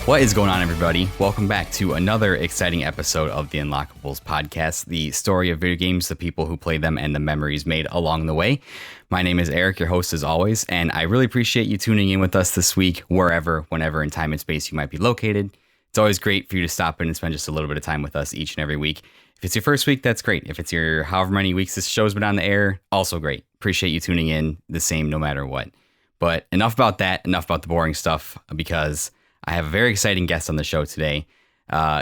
What is going on, everybody? Welcome back to another exciting episode of the Unlockables podcast, the story of video games, the people who play them, and the memories made along the way. My name is Eric, your host as always, and I really appreciate you tuning in with us this week, wherever, whenever in time and space you might be located. It's always great for you to stop in and spend just a little bit of time with us each and every week. If it's your first week, that's great. If it's your however many weeks this show's been on the air, also great. Appreciate you tuning in, the same no matter what. But enough about that, enough about the boring stuff, because I have a very exciting guest on the show today.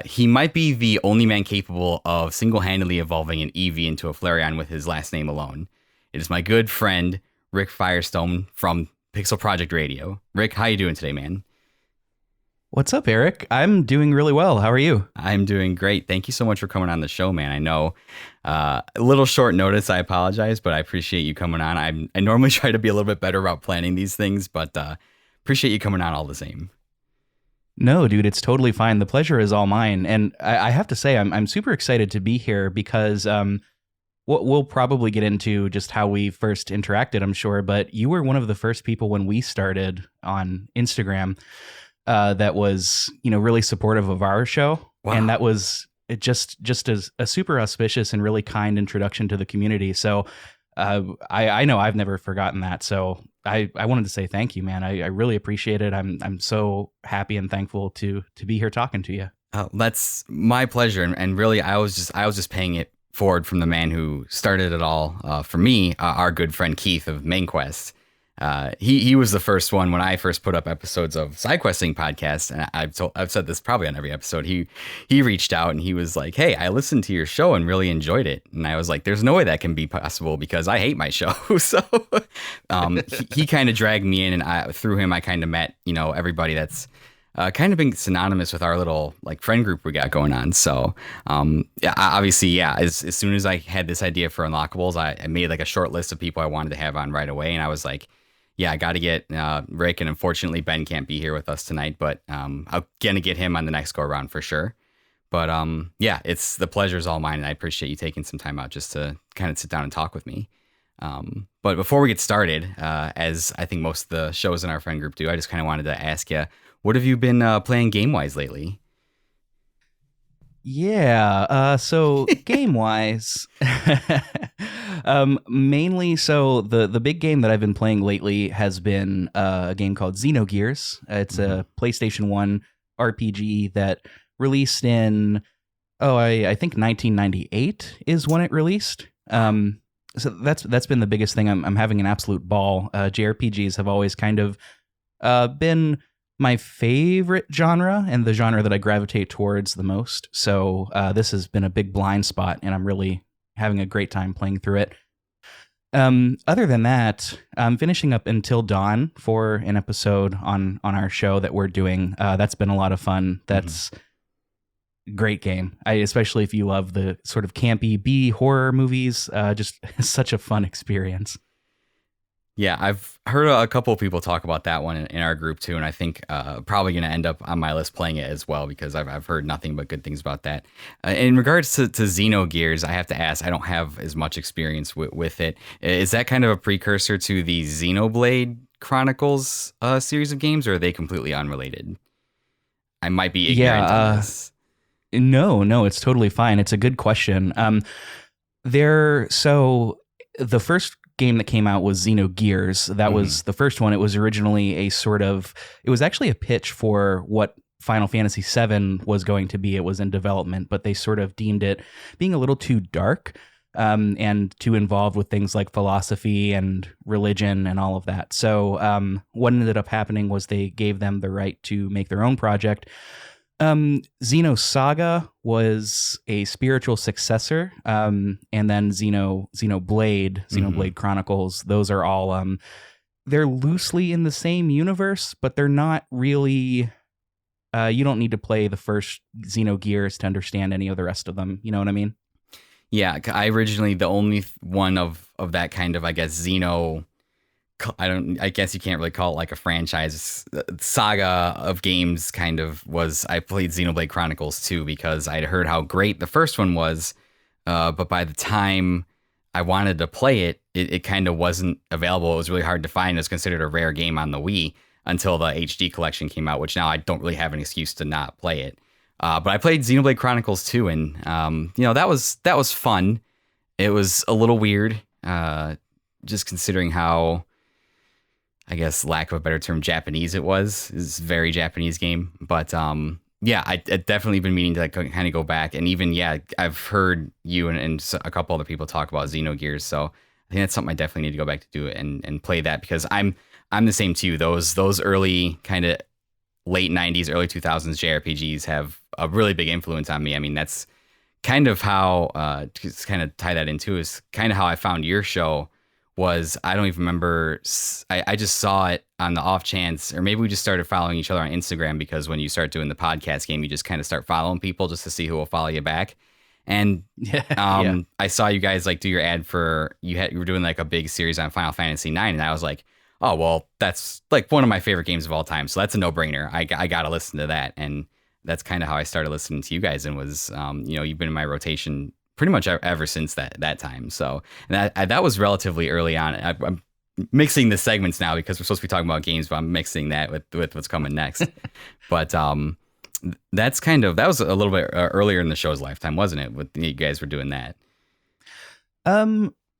He might be the only man capable of single-handedly evolving an Eevee into a Flareon with his last name alone. It is my good friend, Rick Firestone from Pixel Project Radio. Rick, how you doing today, man? What's up, Eric? I'm doing really well. How are you? I'm doing great. Thank you so much for coming on the show, man. I know a little short notice. I apologize, but I appreciate you coming on. I normally try to be a little bit better about planning these things, but appreciate you coming on all the same. No, dude, it's totally fine. The pleasure is all mine. And I have to say, I'm super excited to be here because we'll probably get into just how we first interacted, I'm sure. But you were one of the first people when we started on Instagram that was, really supportive of our show. Wow. And that was just a super auspicious and really kind introduction to the community. So I know I've never forgotten that. So I wanted to say thank you, man. I really appreciate it. I'm so happy and thankful to be here talking to you. That's my pleasure. And really, I was just paying it forward from the man who started it all for me, our good friend Keith of Main Quest. He was the first one when I first put up episodes of Side Questing podcast, and I've said this probably on every episode. He reached out and he was like, "Hey, I listened to your show and really enjoyed it." And I was like, "There's no way that can be possible because I hate my show." So he kind of dragged me in, and through him I kind of met everybody that's kind of been synonymous with our little friend group we got going on. So obviously, as soon as I had this idea for Unlockables, I made a short list of people I wanted to have on right away, and I was like, yeah, I got to get Rick, and unfortunately Ben can't be here with us tonight, but I'm going to get him on the next go around for sure. But it's the pleasure's all mine, and I appreciate you taking some time out just to kind of sit down and talk with me. But before we get started, as I think most of the shows in our friend group do, I just kind of wanted to ask you, what have you been playing game-wise lately? Yeah, so game-wise, mainly, so the big game that I've been playing lately has been a game called Xenogears. It's a PlayStation 1 RPG that released in, I think 1998 is when it released. So that's been the biggest thing. I'm having an absolute ball. JRPGs have always kind of been my favorite genre and the genre that I gravitate towards the most. So this has been a big blind spot, and I'm really having a great time playing through it. Other than that, I'm finishing up Until Dawn for an episode on our show that we're doing. That's been a lot of fun. That's a great game. Especially if you love the sort of campy B horror movies, just such a fun experience. Yeah, I've heard a couple of people talk about that one in our group too, and I think probably going to end up on my list playing it as well because I've heard nothing but good things about that. In regards to Xenogears, I have to ask, I don't have as much experience with it. Is that kind of a precursor to the Xenoblade Chronicles series of games, or are they completely unrelated? I might be ignorant on this. No, it's totally fine. It's a good question. So the first game that came out was Xenogears. That was the first one. It was originally it was actually a pitch for what Final Fantasy VII was going to be. It was in development, but they sort of deemed it being a little too dark and too involved with things like philosophy and religion and all of that. So what ended up happening was they gave them the right to make their own project. Xenosaga was a spiritual successor, and then Xenoblade Chronicles, those are all, they're loosely in the same universe, but they're not really, you don't need to play the first Xenogears to understand any of the rest of them, you know what I mean? Yeah, I originally, the only one of that kind of, I guess, I guess you can't really call it like a franchise saga of games kind of was, I played Xenoblade Chronicles 2 because I'd heard how great the first one was. But by the time I wanted to play it, it kind of wasn't available. It was really hard to find. It was considered a rare game on the Wii. until the HD collection came out, which now I don't really have an excuse to not play it. But I played Xenoblade Chronicles 2, and that was fun. It was a little weird, just considering how, I guess, lack of a better term, Japanese it was. It's a very Japanese game. But I've definitely been meaning to like kind of go back. And even, I've heard you and a couple other people talk about Xenogears. So I think that's something I definitely need to go back to do it and play that, because I'm the same too. Those early kind of late 90s, early 2000s JRPGs have a really big influence on me. I mean, that's kind of how, to kind of tie that into, is kind of how I found your show. Was I don't even remember. I just saw it on the off chance, or maybe we just started following each other on Instagram, because when you start doing the podcast game, you just kind of start following people just to see who will follow you back. And I saw you guys like do your ad for you were doing like a big series on Final Fantasy 9, and I was like, oh well, that's like one of my favorite games of all time, so that's a no brainer. I gotta listen to that, and that's kind of how I started listening to you guys, and was you've been in my rotation pretty much ever since that time. So that was relatively early on. I'm mixing the segments now because we're supposed to be talking about games, but I'm mixing that with what's coming next. But that was a little bit earlier in the show's lifetime, wasn't it? When you guys were doing that.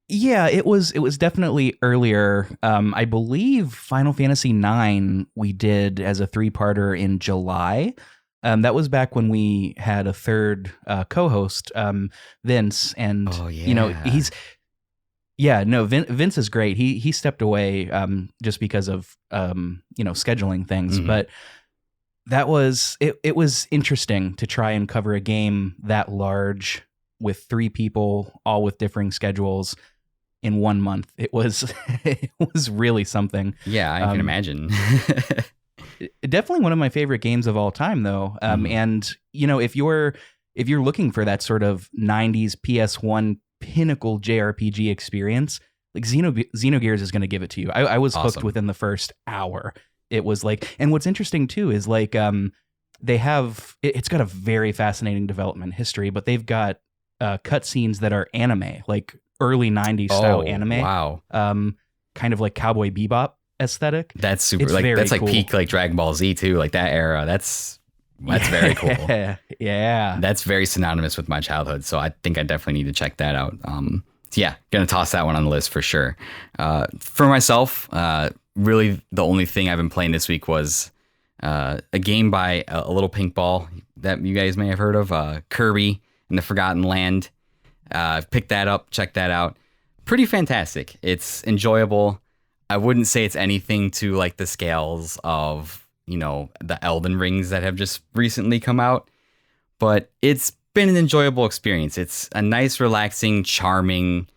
Yeah, it was definitely earlier. I believe Final Fantasy IX we did as a 3-parter in July. That was back when we had a third co-host, Vince, and Vince is great. He stepped away just because of scheduling things, but that was it was interesting to try and cover a game that large with 3 people, all with differing schedules, in 1 month. It was really something. Yeah, I can imagine. Definitely one of my favorite games of all time, though. And if you're looking for that sort of 90s PS1 pinnacle JRPG experience, like Xenogears is going to give it to you. I was hooked within the first hour. It was like, and what's interesting too is like they have it's got a very fascinating development history, but they've got cutscenes that are anime, like early 90s style anime. Wow. Kind of like Cowboy Bebop aesthetic. That's super. That's like cool. Peak like Dragon Ball Z too, like that era. That's very cool. Yeah. That's very synonymous with my childhood. So I think I definitely need to check that out. Gonna toss that one on the list for sure. For myself, really the only thing I've been playing this week was a game by a little pink ball that you guys may have heard of, Kirby and the Forgotten Land. Pick that up, check that out. Pretty fantastic. It's enjoyable. I wouldn't say it's anything to like the scales of, the Elden Rings that have just recently come out, but it's been an enjoyable experience. It's a nice, relaxing, charming,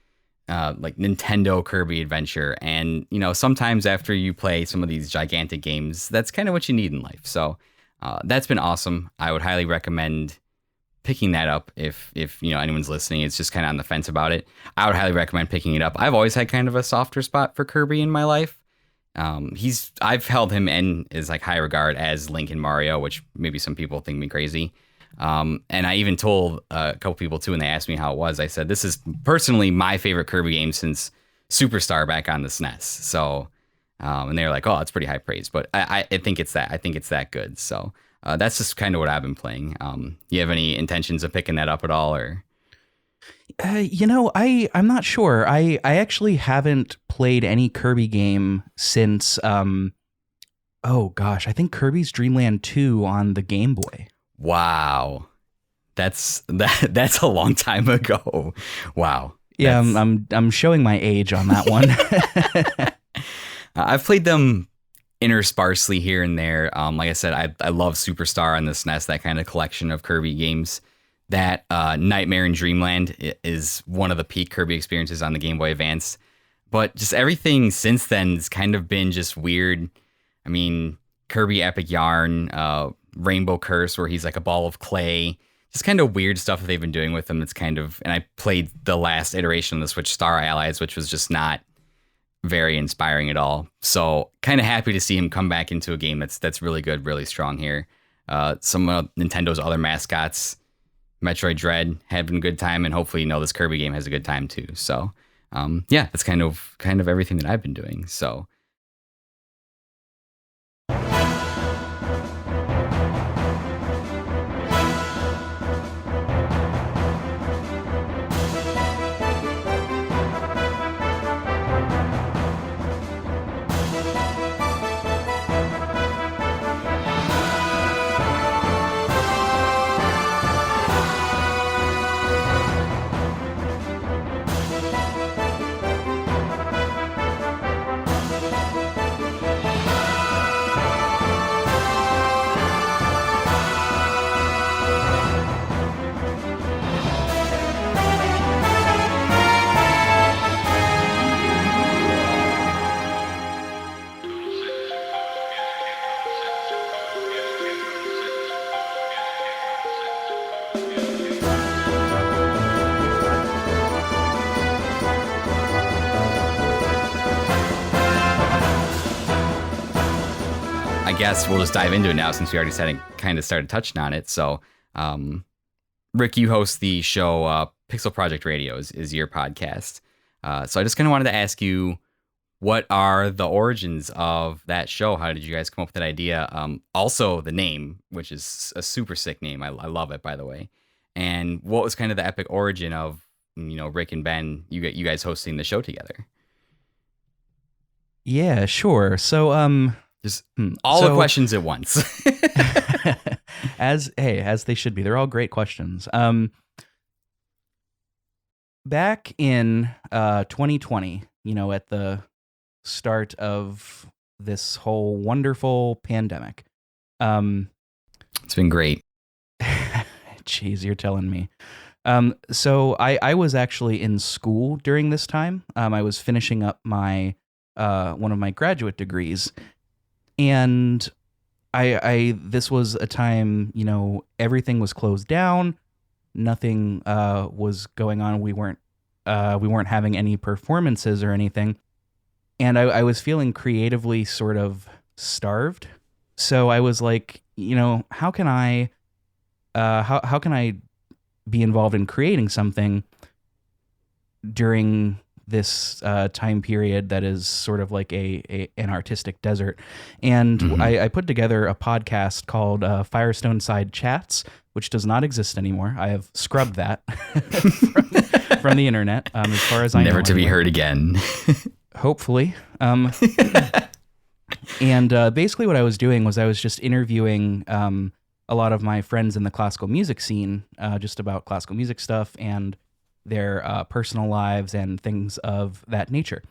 like Nintendo Kirby adventure. And, sometimes after you play some of these gigantic games, that's kind of what you need in life. So that's been awesome. I would highly recommend picking that up if anyone's listening. It's just kind of on the fence about it. I would highly recommend picking it up. I've always had kind of a softer spot for Kirby in my life. I've held him in as like high regard as Link and Mario, which maybe some people think me crazy. And I even told a couple people too, when they asked me how it was, I said, this is personally my favorite Kirby game since Superstar back on the SNES. So, and they were like, oh, it's pretty high praise, but I think it's that. I think it's that good. So, that's just kind of what I've been playing. You have any intentions of picking that up at all, or? I'm not sure. I actually haven't played any Kirby game since, oh gosh, I think Kirby's Dream Land 2 on the Game Boy. Wow. That's a long time ago. Wow. Yeah, I'm showing my age on that one. I've played them intersparsely here and there. Like I said, I love Superstar on the SNES, that kind of collection of Kirby games. That Nightmare in Dreamland is one of the peak Kirby experiences on the Game Boy Advance. But just everything since then has kind of been just weird. I mean, Kirby Epic Yarn, Rainbow Curse, where he's like a ball of clay. Just kind of weird stuff that they've been doing with him. It's kind of, and I played the last iteration of the Switch, Star Allies, which was just not very inspiring at all. So kind of happy to see him come back into a game that's really good, really strong here. Some of Nintendo's other mascots, Metroid Dread, having a good time, and hopefully this Kirby game has a good time too. So that's kind of everything that I've been doing. So guess we'll just dive into it now since we already started touching on it. So, Rick, you host the show Pixel Project Radio is your podcast. So I just kind of wanted to ask you, what are the origins of that show? How did you guys come up with that idea? Also, the name, which is a super sick name. I love it, by the way. And what was kind of the epic origin of, Rick and Ben, you guys hosting the show together? Yeah, sure. So, just all the questions at once. as they should be. They're all great questions. Back in 2020, at the start of this whole wonderful pandemic. It's been great. Jeez, you're telling me. So I was actually in school during this time. I was finishing up my one of my graduate degrees, and I this was a time, everything was closed down, nothing was going on. We weren't having any performances or anything. And I was feeling creatively sort of starved. So I was like, how can I be involved in creating something during this time period that is sort of like an artistic desert? And I put together a podcast called Firestone Side Chats, which does not exist anymore. I have scrubbed that from the internet, as far as I know. Never to be heard again. Hopefully. And basically what I was doing was I was just interviewing a lot of my friends in the classical music scene, just about classical music stuff and their personal lives and things of that nature.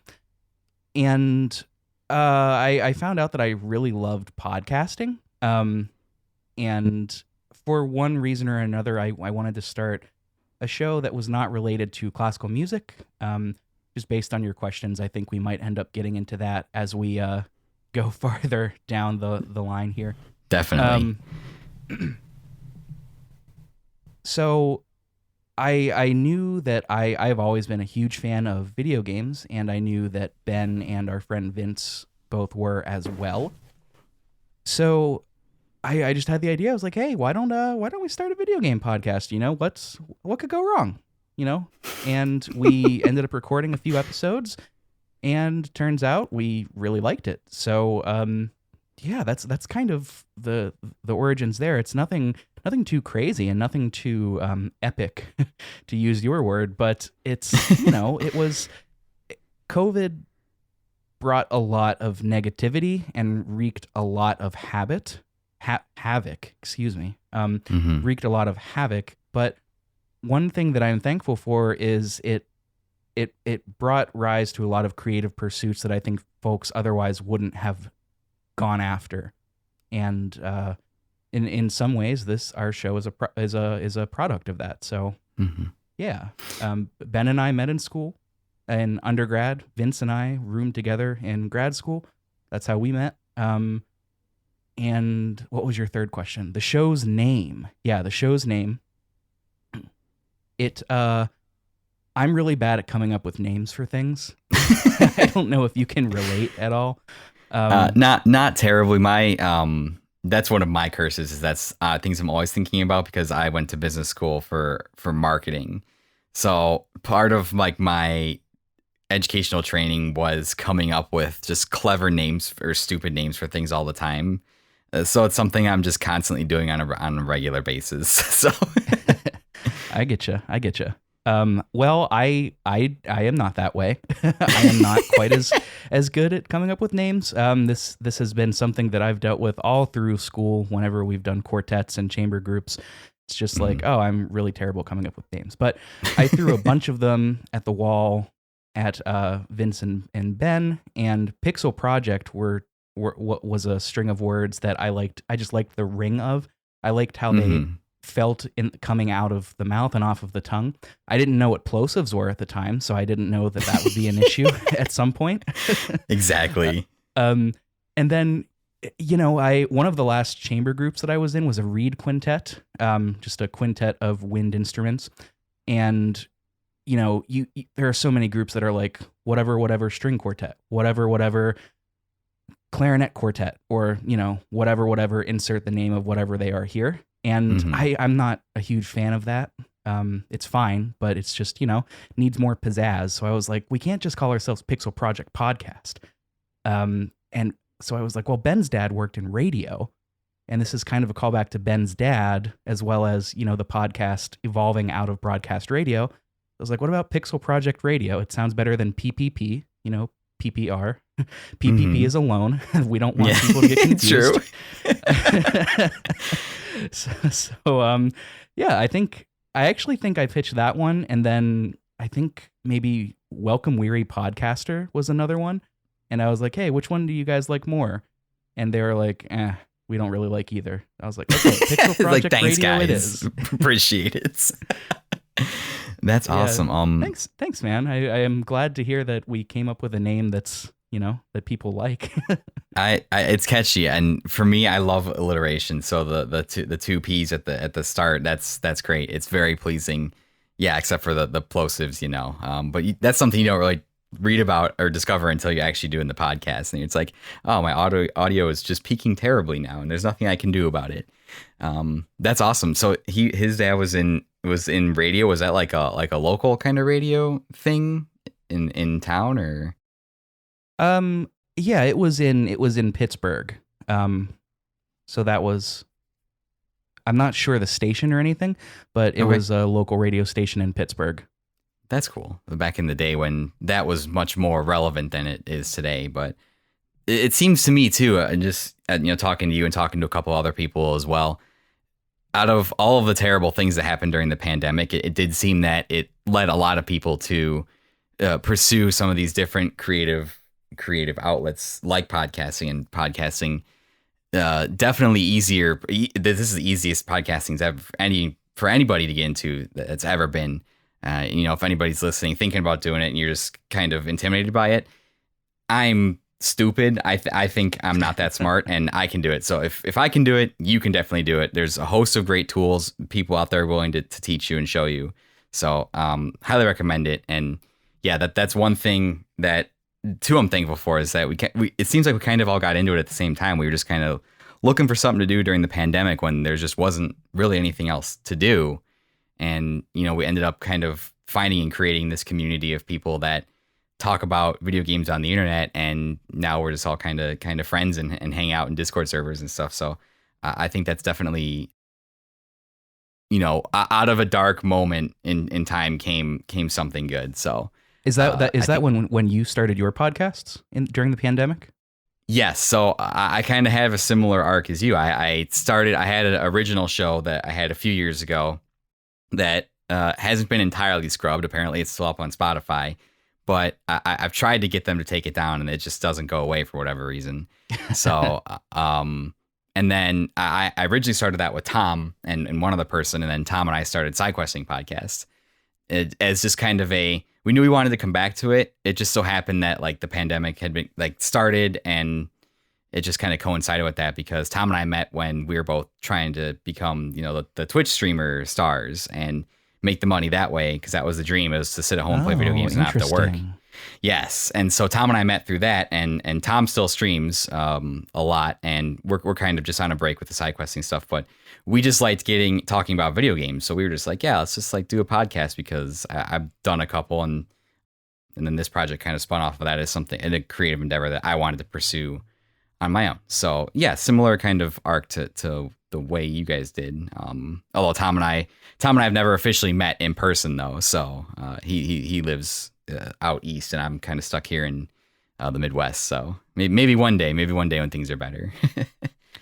And I found out that I really loved podcasting. And for one reason or another, I wanted to start a show that was not related to classical music. Just based on your questions, I think we might end up getting into that as we go farther down the line here. Definitely. So I knew that I've always been a huge fan of video games, and I knew that Ben and our friend Vince both were as well. So I just had the idea. I was like, hey, why don't we start a video game podcast? What could go wrong? And we ended up recording a few episodes, and turns out we really liked it. So, that's kind of the origins there. It's nothing too crazy and nothing too epic, to use your word, but it's, it was, COVID brought a lot of negativity and wreaked a lot of havoc, wreaked a lot of havoc, but one thing that I'm thankful for is it brought rise to a lot of creative pursuits that I think folks otherwise wouldn't have gone after, and in some ways, our show is a product of that. So yeah, Ben and I met in school, in undergrad. Vince and I roomed together in grad school. That's how we met. And what was your third question? The show's name. Yeah, the show's name. I'm really bad at coming up with names for things. I don't know if you can relate at all. Not terribly. That's one of my curses, is that's things I'm always thinking about, because I went to business school for marketing. So part of like my educational training was coming up with just clever names or stupid names for things all the time. So it's something I'm just constantly doing on a regular basis. So I get you. Well, I am not that way. I am not quite as good at coming up with names. This has been something that I've dealt with all through school. Whenever we've done quartets and chamber groups, it's just like, oh, I'm really terrible coming up with names. But I threw a bunch of them at the wall at Vince and Ben, and Pixel Project was a string of words that I liked. I just liked the ring of. I liked how they felt in coming out of the mouth and off of the tongue. I didn't know what plosives were at the time, so I didn't know that would be an issue at some point. Exactly. And then, one of the last chamber groups that I was in was a reed quintet, just a quintet of wind instruments. And, there are so many groups that are like whatever string quartet, whatever clarinet quartet, or, whatever, insert the name of whatever they are here. And I'm not a huge fan of that. It's fine, but it's just, needs more pizzazz. So I was like, we can't just call ourselves Pixel Project Podcast. And so I was like, well, Ben's dad worked in radio. And this is kind of a callback to Ben's dad, as well as, the podcast evolving out of broadcast radio. I was like, what about Pixel Project Radio? It sounds better than PPP, PPR. PPP is a loan. We don't want people to get confused. True. Yeah, I actually think I pitched that one. And then I think maybe Welcome Weary Podcaster was another one. And I was like, hey, which one do you guys like more? And they were like, we don't really like either. I was like, okay, Pixel Project like, thanks, Radio guys. it is. Appreciate it. That's awesome. Thanks, man. I am glad to hear that we came up with a name that's, that people like. It's catchy, and for me, I love alliteration. So the two P's at the start, that's great. It's very pleasing. Yeah, except for the plosives, But that's something you don't really read about or discover until you actually do in the podcast, and it's like, oh, my audio is just peaking terribly now, and there's nothing I can do about it. That's awesome. So his dad was in radio. Was that like a local kind of radio thing in town, or? Yeah, it was in Pittsburgh. So that was, I'm not sure the station or anything, but it was a local radio station in Pittsburgh. That's cool. Back in the day when that was much more relevant than it is today. But it seems to me too, and just, talking to you and talking to a couple other people as well, out of all of the terrible things that happened during the pandemic, it did seem that it led a lot of people to pursue some of these different creative outlets like podcasting, and podcasting definitely easier. This is the easiest podcasting's ever for anybody to get into that's ever been. If anybody's listening, thinking about doing it, and you're just kind of intimidated by it, I'm stupid. I think I'm not that smart, and I can do it. So if I can do it, you can definitely do it. There's a host of great tools, people out there willing to teach you and show you. So highly recommend it. And yeah, that's one thing that too I'm thankful for, is that it seems like we kind of all got into it at the same time. We were just kind of looking for something to do during the pandemic when there just wasn't really anything else to do. And, we ended up kind of finding and creating this community of people that talk about video games on the internet. And now we're just all kind of friends and hang out in Discord servers and stuff. So I think that's definitely, out of a dark moment in time came something good. So is that when you started your podcasts during the pandemic? Yes. So I kind of have a similar arc as you. I had an original show that I had a few years ago that hasn't been entirely scrubbed. Apparently it's still up on Spotify, but I've tried to get them to take it down, and it just doesn't go away for whatever reason. So, and then I originally started that with Tom and one other person, and then Tom and I started SideQuesting Podcast. As just kind of we knew we wanted to come back to it. It just so happened that like the pandemic had been started, and it just kind of coincided with that, because Tom and I met when we were both trying to become, the Twitch streamer stars and make the money that way, because that was the dream, is to sit at home and play video games and not have to work. Yes. And so Tom and I met through that, and Tom still streams a lot, and we're kind of just on a break with the side questing stuff, but we just liked talking about video games. So we were just like, yeah, let's just do a podcast, because I've done a couple, and then this project kind of spun off of that as something, a creative endeavor that I wanted to pursue on my own. So yeah, similar kind of arc to the way you guys did. Although Tom and I have never officially met in person though. So he lives out east, and I'm kind of stuck here in the Midwest. So maybe one day when things are better.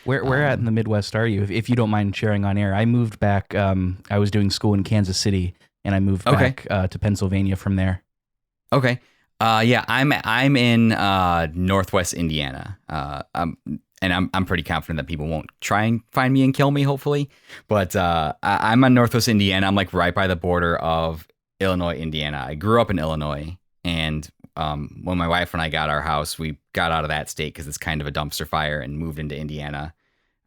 Where at in the Midwest are you? If you don't mind sharing on air. I moved back. I was doing school in Kansas City, and I moved back to Pennsylvania from there. Okay. Yeah, I'm in Northwest Indiana. And I'm pretty confident that people won't try and find me and kill me, hopefully. But I'm on Northwest Indiana. I'm like right by the border of Illinois, Indiana. I grew up in Illinois, and when my wife and I got our house, we got out of that state because it's kind of a dumpster fire, and moved into Indiana.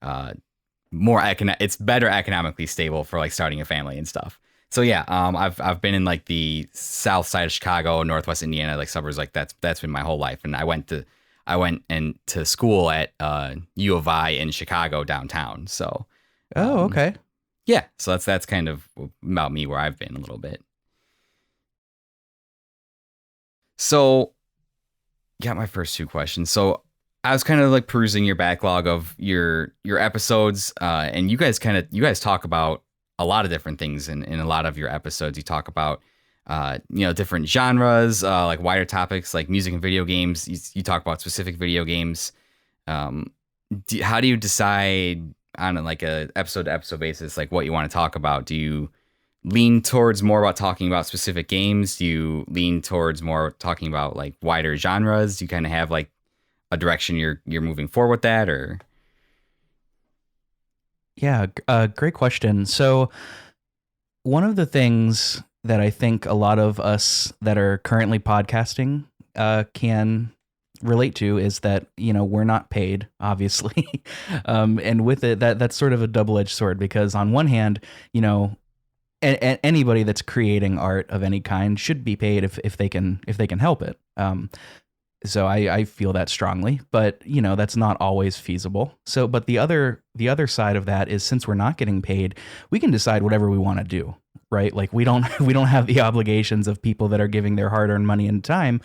It's better economically stable for like starting a family and stuff. So yeah, I've been in like the south side of Chicago, Northwest Indiana, like suburbs like that's been my whole life. And I I went and to school at U of I in Chicago downtown. So Oh, um, okay. yeah, so that's kind of about me where I've been a little bit. So got my first two questions. So I was kind of like perusing your backlog of your episodes, and you guys talk about a lot of different things in a lot of your episodes. You talk about different genres, like wider topics like music and video games. You talk about specific video games. Um, how do you decide on like a episode to episode basis, like what you want to talk about? Do you lean towards more about talking about specific games? Do you lean towards more talking about like wider genres? Do you kind of have like a direction you're moving forward with that, or? Yeah, great question. So, one of the things that I think a lot of us that are currently podcasting can relate to is that we're not paid, obviously, and with it, that's sort of a double-edged sword because on one hand, anybody that's creating art of any kind should be paid if they can help it. So I feel that strongly, but that's not always feasible. So, but the other side of that is since we're not getting paid, we can decide whatever we want to do, right? Like we don't we don't have the obligations of people that are giving their hard-earned money and time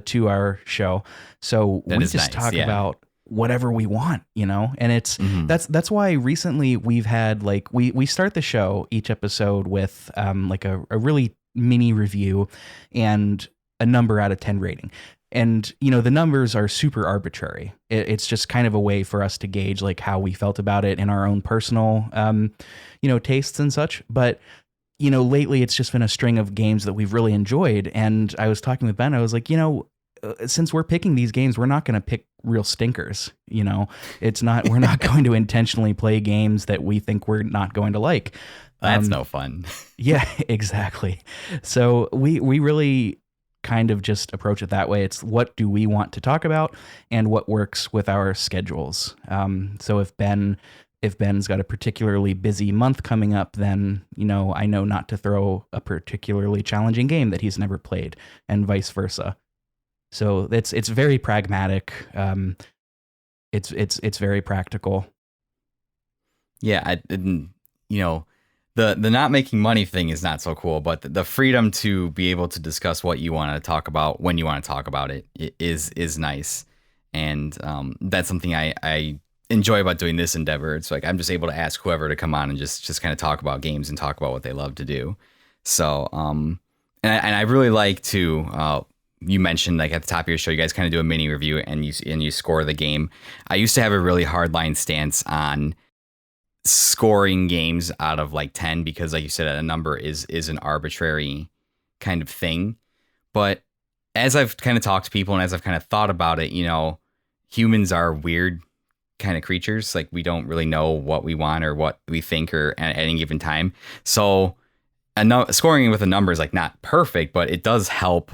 to our show. So That we is just nice, talk yeah. about whatever we want, and it's Mhm. that's why recently we've had like we start the show each episode with like a really mini review and a number out of 10 rating. And the numbers are super arbitrary. It's just kind of a way for us to gauge like how we felt about it in our own personal tastes and such. But lately it's just been a string of games that we've really enjoyed. And I was talking with Ben, I was like, since we're picking these games, we're not going to pick real stinkers. It's not, we're not going to intentionally play games that we think we're not going to like. That's no fun. Yeah, exactly. So we really kind of just approach it that way. It's what do we want to talk about and what works with our schedules. So if Ben's got a particularly busy month coming up, then I know not to throw a particularly challenging game that he's never played, and vice versa. So it's very pragmatic. It's very practical. Yeah, the not making money thing is not so cool, but the freedom to be able to discuss what you want to talk about when you want to talk about it is nice, and that's something I enjoy about doing this endeavor. It's like I'm just able to ask whoever to come on and just kind of talk about games and talk about what they love to do. So and I really like to. You mentioned like at the top of your show, you guys kind of do a mini review and you score the game. I used to have a really hard line stance on scoring games out of like 10 because like you said, a number is an arbitrary kind of thing. But as I've kind of talked to people and as I've kind of thought about it, humans are weird kind of creatures. Like we don't really know what we want or what we think or at any given time. So scoring with a number is like not perfect, but it does help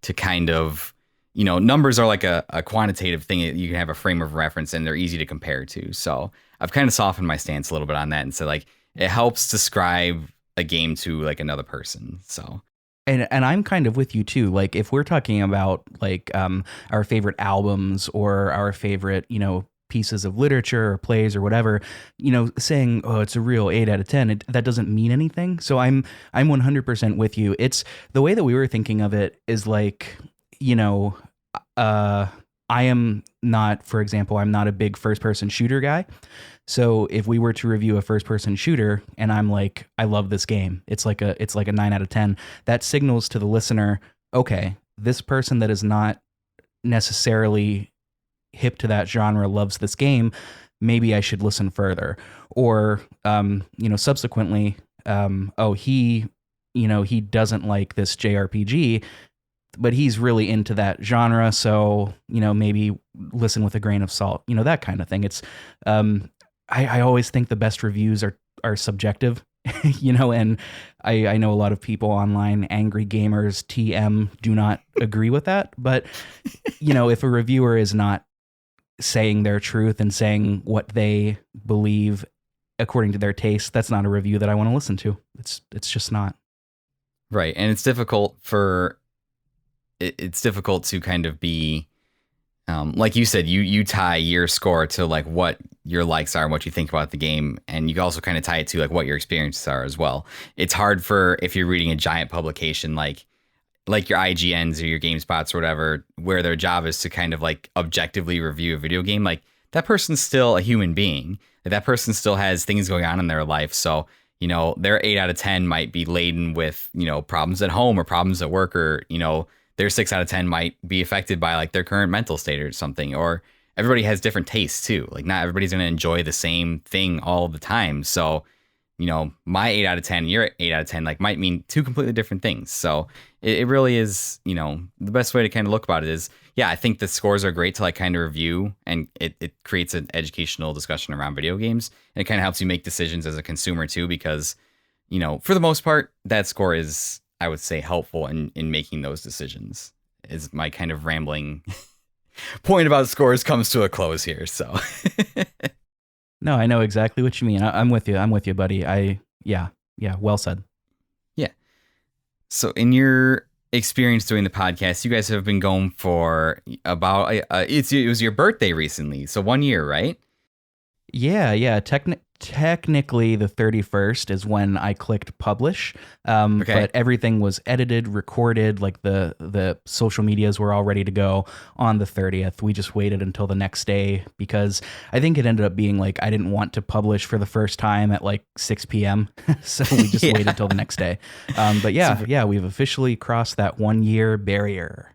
to kind of, numbers are like a quantitative thing. You can have a frame of reference and they're easy to compare to. So I've kind of softened my stance a little bit on that and said like it helps describe a game to like another person. So And I'm kind of with you too. Like if we're talking about like our favorite albums or our favorite, pieces of literature or plays or whatever, saying, oh, it's a real 8 out of 10, that doesn't mean anything. So I'm 100% with you. It's the way that we were thinking of it is like, I am not, for example, I'm not a big first person shooter guy. So if we were to review a first person shooter and I'm like, I love this game, it's like a 9 out of 10, that signals to the listener, okay, this person that is not necessarily hip to that genre loves this game, maybe I should listen further. Or subsequently, he doesn't like this JRPG, but he's really into that genre, so maybe listen with a grain of salt, that kind of thing. It's I always think the best reviews are subjective. And I know a lot of people online, angry gamers, TM, do not agree with that. But, if a reviewer is not saying their truth and saying what they believe according to their taste, that's not a review that I want to listen to. It's just not. right. And it's difficult to kind of be Like you said, you tie your score to like what your likes are and what you think about the game, and you also kind of tie it to like what your experiences are as well. It's hard for if you're reading a giant publication like your IGNs or your GameSpots or whatever, where their job is to kind of like objectively review a video game. Like that person's still a human being. Like, that person still has things going on in their life. So, their 8 out of 10 might be laden with, problems at home or problems at work, or, their 6 out of 10 might be affected by like their current mental state or something. Or everybody has different tastes too. Like not everybody's going to enjoy the same thing all the time. So, my 8 out of 10, your 8 out of 10, like might mean two completely different things. So it really is, the best way to kind of look about it is, yeah, I think the scores are great to like kind of review, and it creates an educational discussion around video games. And it kind of helps you make decisions as a consumer too, because, for the most part, that score is, I would say, helpful in making those decisions. Is my kind of rambling point about scores comes to a close here. So No, I know exactly what you mean. I'm with you. I'm with you, buddy. Yeah, well said. Yeah. So in your experience doing the podcast, you guys have been going for about, it was your birthday recently. So 1 year, right? Yeah. Technically, the 31st is when I clicked publish, Okay. but everything was edited, recorded, like the social medias were all ready to go on the 30th. We just waited until the next day because I think it ended up being like I didn't want to publish for the first time at like 6 p.m. So we just Yeah. waited till the next day. But yeah, we've officially crossed that 1 year barrier.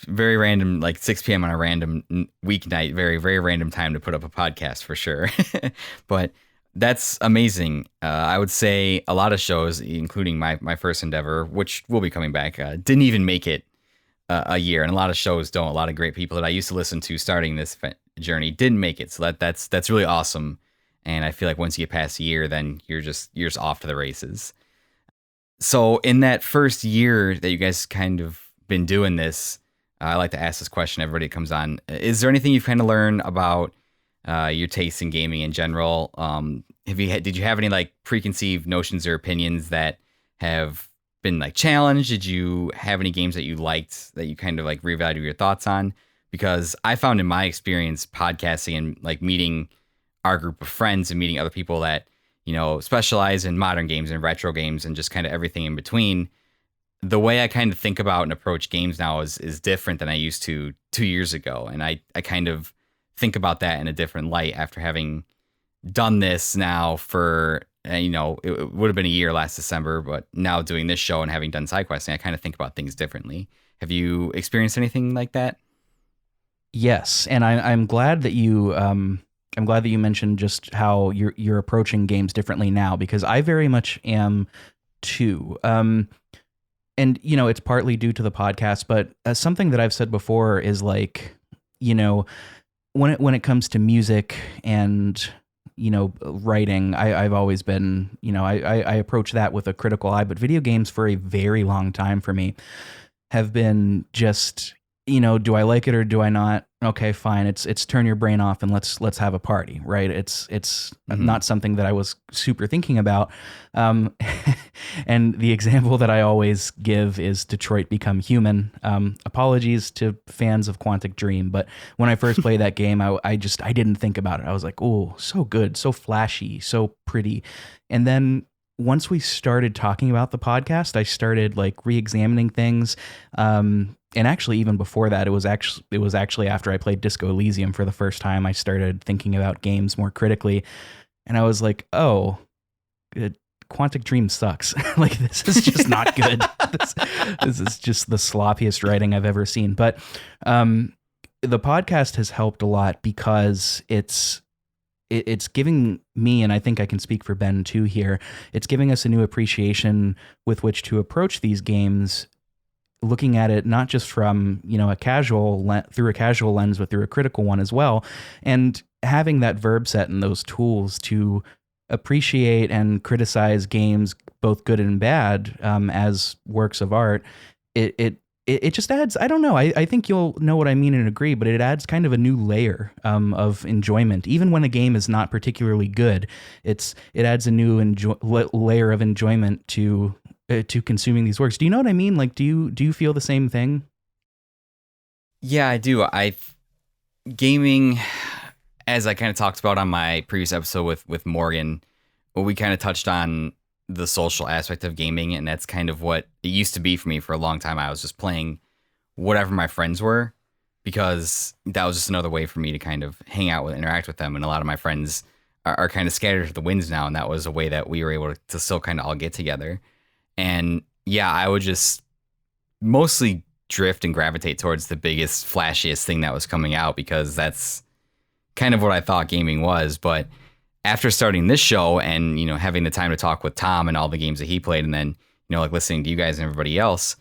Very random, like 6 p.m. on a random weeknight, very, very random time to put up a podcast for sure. But that's amazing. I would say a lot of shows, including my first endeavor, which will be coming back, didn't even make it a year. And a lot of shows don't. A lot of great people that I used to listen to starting this journey didn't make it. So that's really awesome. And I feel like once you get past a year, then you're just off to the races. So in that first year that you guys kind of been doing this, I like to ask this question. Everybody that comes on, is there anything you've kind of learned about your taste in gaming in general? Did you have any like preconceived notions or opinions that have been like challenged? Did you have any games that you liked that you kind of like reevaluate your thoughts on? Because I found in my experience podcasting and like meeting our group of friends and meeting other people that, specialize in modern games and retro games and just kind of everything in between, the way I kind of think about and approach games now is different than I used to 2 years ago. And I kind of think about that in a different light after having done this now for, it would have been a year last December, but now doing this show and having done side questing, I kind of think about things differently. Have you experienced anything like that? Yes, and I'm glad that you mentioned just how you're approaching games differently now, because I very much am too. And, it's partly due to the podcast, but something that I've said before is like, when it comes to music and, writing, I've always been, I approach that with a critical eye, but video games for a very long time for me have been just, do I like it or do I not? Okay, fine. It's turn your brain off and let's have a party, right? It's Mm-hmm. not something that I was super thinking about. And the example that I always give is Detroit Become Human. Apologies to fans of Quantic Dream, but when I first played that game, I didn't think about it. I was like, oh, so good, so flashy, so pretty. And then once we started talking about the podcast, I started like re-examining things. And actually, even before that, it was actually after I played Disco Elysium for the first time, I started thinking about games more critically. And I was like, oh, Quantic Dream sucks. Like, this is just not good. This is just the sloppiest writing I've ever seen. But the podcast has helped a lot because it's giving me, and I think I can speak for Ben too here, it's giving us a new appreciation with which to approach these games, looking at it not just from, through a casual lens, but through a critical one as well. And having that verb set and those tools to appreciate and criticize games, both good and bad, as works of art, it just adds, I don't know, I think you'll know what I mean and agree, but it adds kind of a new layer of enjoyment. Even when a game is not particularly good, it adds a new layer of enjoyment to consuming these works. Do you know what I mean? Like, do you feel the same thing? Yeah, I do. Gaming, as I kind of talked about on my previous episode with Morgan, well, we kind of touched on the social aspect of gaming, and that's kind of what it used to be for me for a long time. I was just playing whatever my friends were because that was just another way for me to kind of hang out with, interact with them. And a lot of my friends are kind of scattered to the winds now, and that was a way that we were able to still kind of all get together. And yeah, I would just mostly drift and gravitate towards the biggest, flashiest thing that was coming out because that's kind of what I thought gaming was. But after starting this show and, having the time to talk with Tom and all the games that he played, and then, like listening to you guys and everybody else,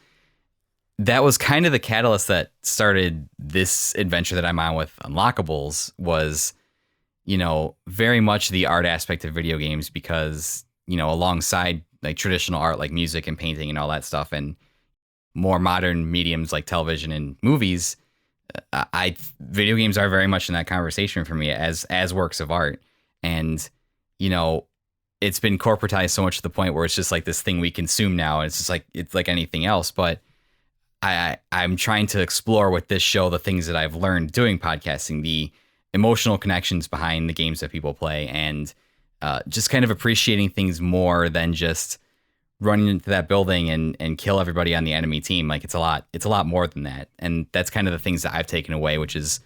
that was kind of the catalyst that started this adventure that I'm on with Unlockables was, very much the art aspect of video games because, alongside like traditional art like music and painting and all that stuff and more modern mediums like television and movies, I video games are very much in that conversation for me as works of art. And, it's been corporatized so much to the point where it's just like this thing we consume now. And it's like anything else. But I'm trying to explore with this show the things that I've learned doing podcasting, the emotional connections behind the games that people play, and just kind of appreciating things more than just running into that building and kill everybody on the enemy team. Like it's a lot more than that. And that's kind of the things that I've taken away, which is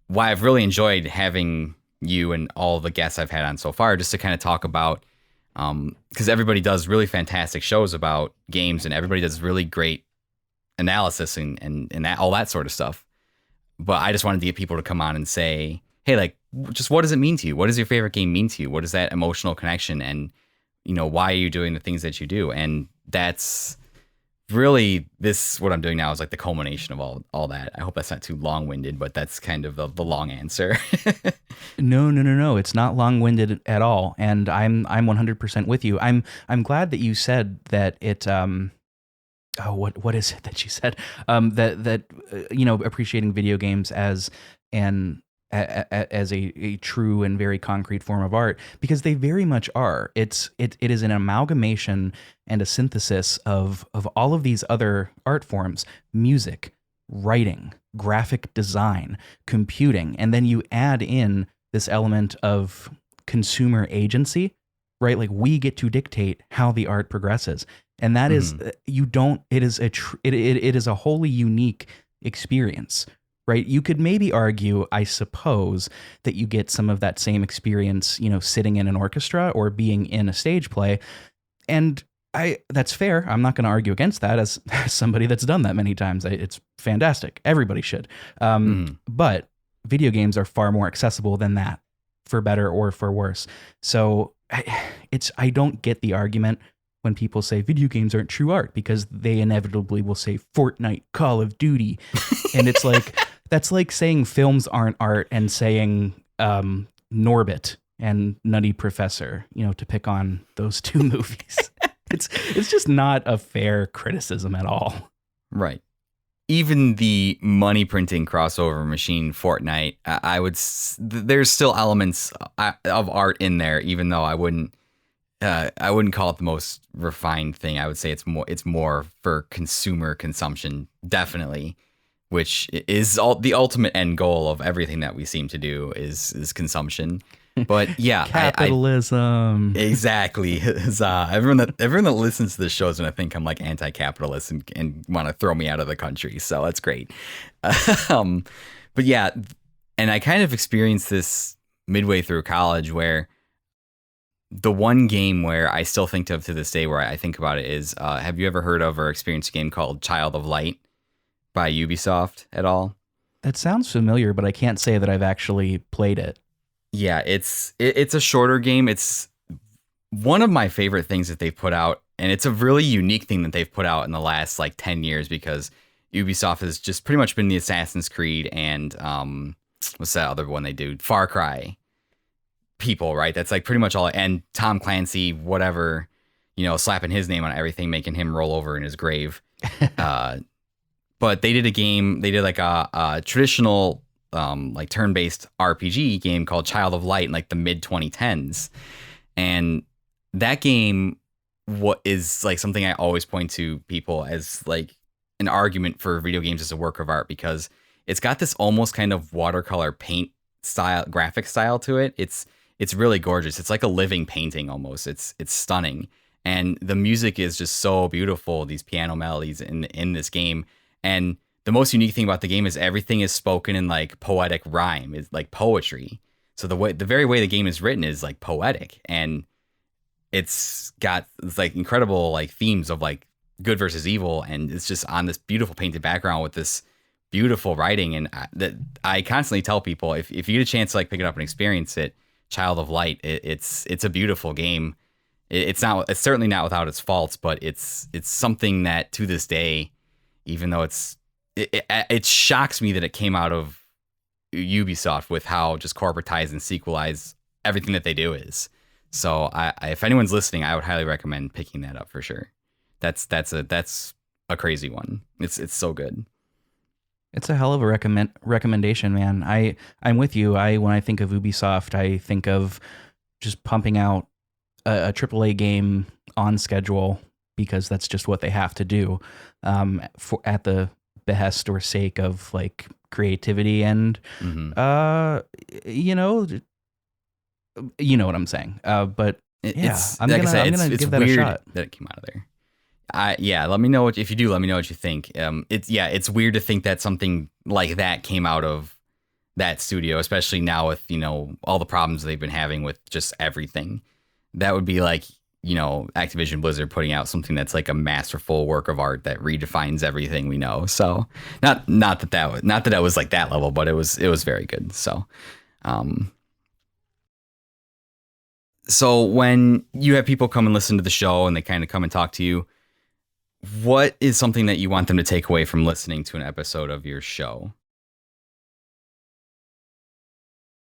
why I've really enjoyed having you and all the guests I've had on so far, just to kind of talk about, because everybody does really fantastic shows about games and everybody does really great analysis and that, all that sort of stuff. But I just wanted to get people to come on and say, hey, like, just what does it mean to you? What does your favorite game mean to you? What is that emotional connection? And, why are you doing the things that you do? And that's really what I'm doing now is like the culmination of all that. I hope that's not too long winded, but that's kind of the long answer. No. It's not long winded at all. And I'm 100% with you. I'm glad that you said that it, what is it that you said? That appreciating video games as a true and very concrete form of art, because they very much are. It is an amalgamation and a synthesis of all of these other art forms: music, writing, graphic design, computing, and then you add in this element of consumer agency, right? Like we get to dictate how the art progresses. And that is, it is a wholly unique experience, right? You could maybe argue, I suppose, that you get some of that same experience, sitting in an orchestra or being in a stage play. And that's fair. I'm not going to argue against that as somebody that's done that many times. It's fantastic. Everybody should. But video games are far more accessible than that, for better or for worse. So I don't get the argument when people say video games aren't true art, because they inevitably will say Fortnite, Call of Duty. And it's like, that's like saying films aren't art and saying Norbit and Nutty Professor, to pick on those two movies. It's just not a fair criticism at all. Right. Even the money printing crossover machine Fortnite, there's still elements of art in there, even though I wouldn't call it the most refined thing. I would say it's more for consumer consumption, definitely, which is the ultimate end goal of everything that we seem to do is consumption. But yeah, capitalism. Exactly. Everyone that listens to this show is going to think I'm like anti-capitalist and want to throw me out of the country. So that's great. But yeah, and I kind of experienced this midway through college, where the one game where I still think of to this day, where I think about it, is have you ever heard of or experienced a game called Child of Light by Ubisoft at all? That sounds familiar, but I can't say that I've actually played it. Yeah, it's a shorter game. It's one of my favorite things that they've put out, and it's a really unique thing that they've put out in the last like 10 years, because Ubisoft has just pretty much been the Assassin's Creed and what's that other one they do? Far Cry people, right? That's like pretty much all, and Tom Clancy, whatever, slapping his name on everything, making him roll over in his grave. But they did like a traditional like turn-based RPG game called Child of Light in like the mid 2010s. And that game is like something I always point to people as like an argument for video games as a work of art, because it's got this almost kind of watercolor paint style, graphic style to it. It's really gorgeous. It's like a living painting almost. It's stunning. And the music is just so beautiful, these piano melodies in this game. And the most unique thing about the game is everything is spoken in like poetic rhyme. It's like poetry. So the very way the game is written is like poetic, and it's got it's like incredible like themes of like good versus evil, and it's just on this beautiful painted background with this beautiful writing. And that I constantly tell people, if you get a chance to like pick it up and experience it, Child of Light, it's a beautiful game. It's certainly not without its faults, but it's something that to this day, even though it shocks me that it came out of Ubisoft with how just corporatized and sequelized everything that they do is. So if anyone's listening, I would highly recommend picking that up for sure. That's a crazy one. It's so good. It's a hell of a recommendation, man. I'm with you. When I think of Ubisoft, I think of just pumping out a AAA game on schedule because that's just what they have to do, at the behest or sake of like creativity and you know what I'm saying. But I'm gonna give that a shot. That it came out of there. Let me know if you do. Let me know what you think. It's weird to think that something like that came out of that studio, especially now with all the problems they've been having with just everything. That would be like Activision Blizzard putting out something that's like a masterful work of art that redefines everything we know. So not that was like that level, but it was very good. So. So when you have people come and listen to the show and they kind of come and talk to you, what is something that you want them to take away from listening to an episode of your show?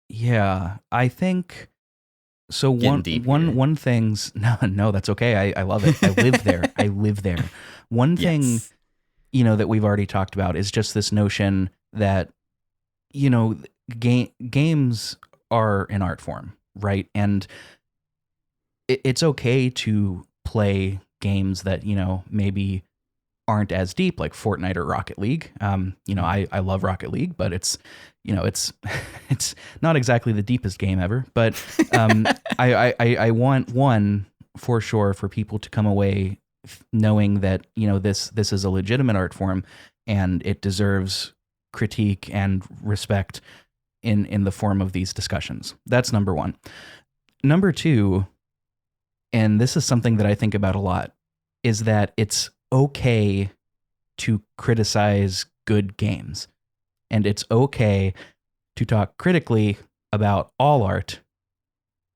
Yeah, I think so. One thing's no, that's okay. I love it. I live there. I live there. One thing, Yes. That we've already talked about is just this notion that, games are an art form, right? And it's okay to play games that, maybe aren't as deep, like Fortnite or Rocket League. I love Rocket League, but it's it's not exactly the deepest game ever. But I want one for sure for people to come away knowing that, this is a legitimate art form and it deserves critique and respect in the form of these discussions. That's number one. Number two, and this is something that I think about a lot, is that it's okay to criticize good games. And it's okay to talk critically about all art,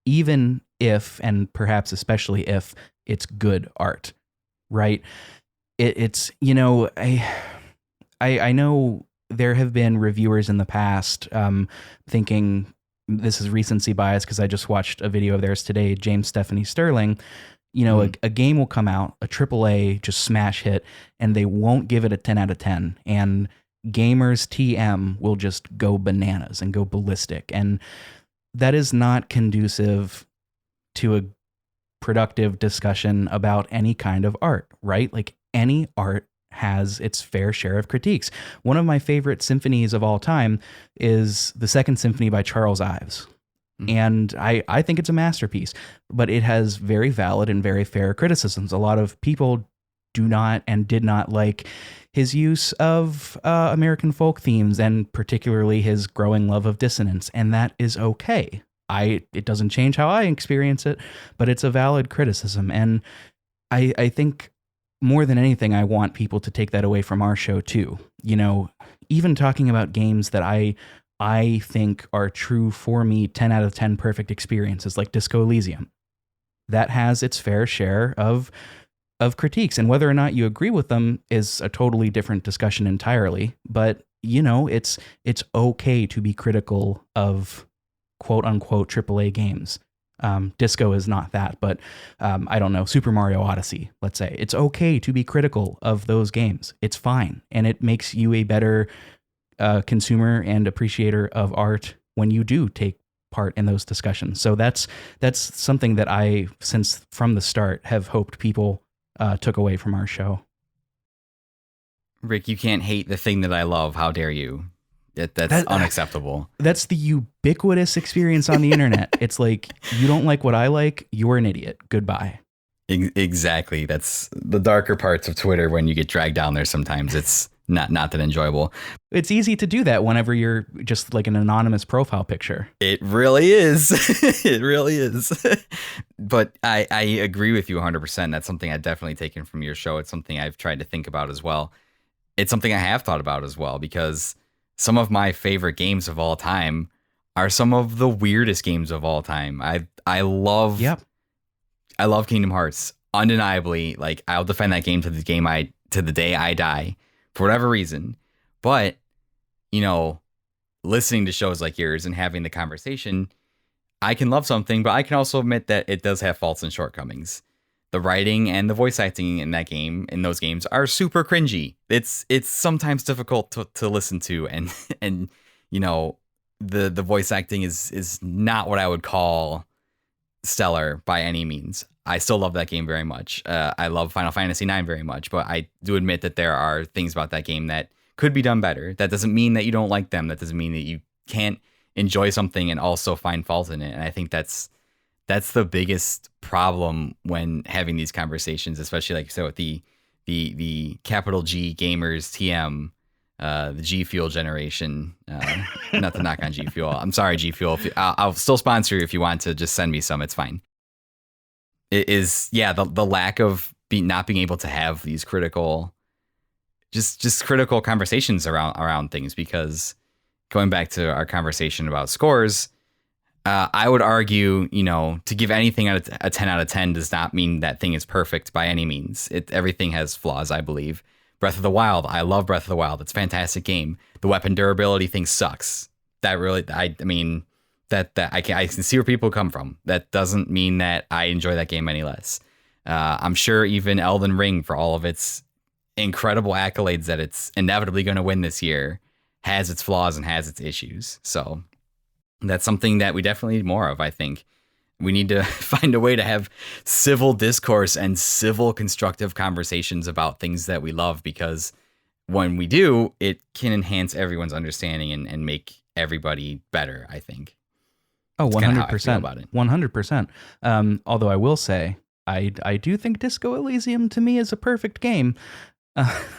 even if, and perhaps especially if, it's good art, right? I know there have been reviewers in the past thinking, this is recency bias because I just watched a video of theirs today, James Stephanie Sterling. A game will come out, a AAA just smash hit, and they won't give it a 10 out of 10. And gamers TM will just go bananas and go ballistic. And that is not conducive to a productive discussion about any kind of art, right? Like any art has its fair share of critiques. One of my favorite symphonies of all time is the Second Symphony by Charles Ives. And I think it's a masterpiece, but it has very valid and very fair criticisms. A lot of people do not and did not like his use of American folk themes, and particularly his growing love of dissonance, and that is okay. It doesn't change how I experience it, but it's a valid criticism. And I think more than anything, I want people to take that away from our show too. Even talking about games that I think are true for me, 10 out of 10 perfect experiences like Disco Elysium. That has its fair share of critiques, and whether or not you agree with them is a totally different discussion entirely. But it's okay to be critical of quote unquote AAA games. Disco is not that, but I don't know, Super Mario Odyssey, let's say. It's okay to be critical of those games. It's fine, and it makes you a better consumer and appreciator of art when you do take part in those discussions. So that's something that I, since from the start, have hoped people took away from our show. Rick, you can't hate the thing that I love. How dare you? That's unacceptable. That's the ubiquitous experience on the internet. It's like, you don't like what I like, you're an idiot. Goodbye. Exactly. That's the darker parts of Twitter when you get dragged down there sometimes. It's not that enjoyable. It's easy to do that whenever you're just like an anonymous profile picture. It really is. It really is. But I agree with you 100%. That's something I've definitely taken from your show. It's something I've tried to think about as well. It's something I have thought about as well, because some of my favorite games of all time are some of the weirdest games of all time. I love Kingdom Hearts, undeniably. Like, I'll defend that game to the day I die, for whatever reason. But, you know, listening to shows like yours and having the conversation, I can love something, but I can also admit that it does have faults and shortcomings. The writing and the voice acting in those games are super cringy. It's sometimes difficult to listen to, and you know, the voice acting is not what I would call stellar by any means. I still love that game very much. I love Final Fantasy IX very much, but I do admit that there are things about that game that could be done better. That doesn't mean that you don't like them. That doesn't mean that you can't enjoy something and also find fault in it. And I think that's the biggest problem when having these conversations, especially like you said with the capital G gamers, TM, the G Fuel generation. Not to knock on G Fuel. I'm sorry, G Fuel. I'll still sponsor you if you want to just send me some. It's fine. It is, yeah, the lack of not being able to have these critical conversations around things, because going back to our conversation about scores, I would argue, you know, to give anything a 10 out of 10 does not mean that thing is perfect by any means. Everything has flaws, I believe. Breath of the Wild, I love Breath of the Wild. It's a fantastic game. The weapon durability thing sucks. That really, I mean, that I can see where people come from. That doesn't mean that I enjoy that game any less. I'm sure even Elden Ring, for all of its incredible accolades that it's inevitably going to win this year, has its flaws and has its issues. So that's something that we definitely need more of, I think. We need to find a way to have civil discourse and civil constructive conversations about things that we love, because when we do, it can enhance everyone's understanding and make everybody better, I think. Oh, That's 100%. about it. 100%. Although I will say, I do think Disco Elysium to me is a perfect game.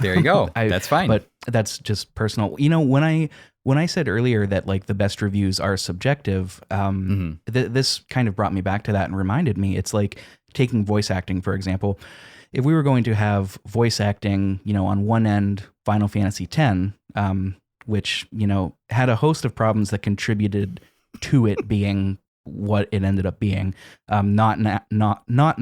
There you go. That's fine. But that's just personal. You know, when I said earlier that like the best reviews are subjective, this kind of brought me back to that and reminded me. It's like taking voice acting, for example. If we were going to have voice acting, you know, on one end, Final Fantasy X, which, you know, had a host of problems that contributed to it being what it ended up being, not knocking not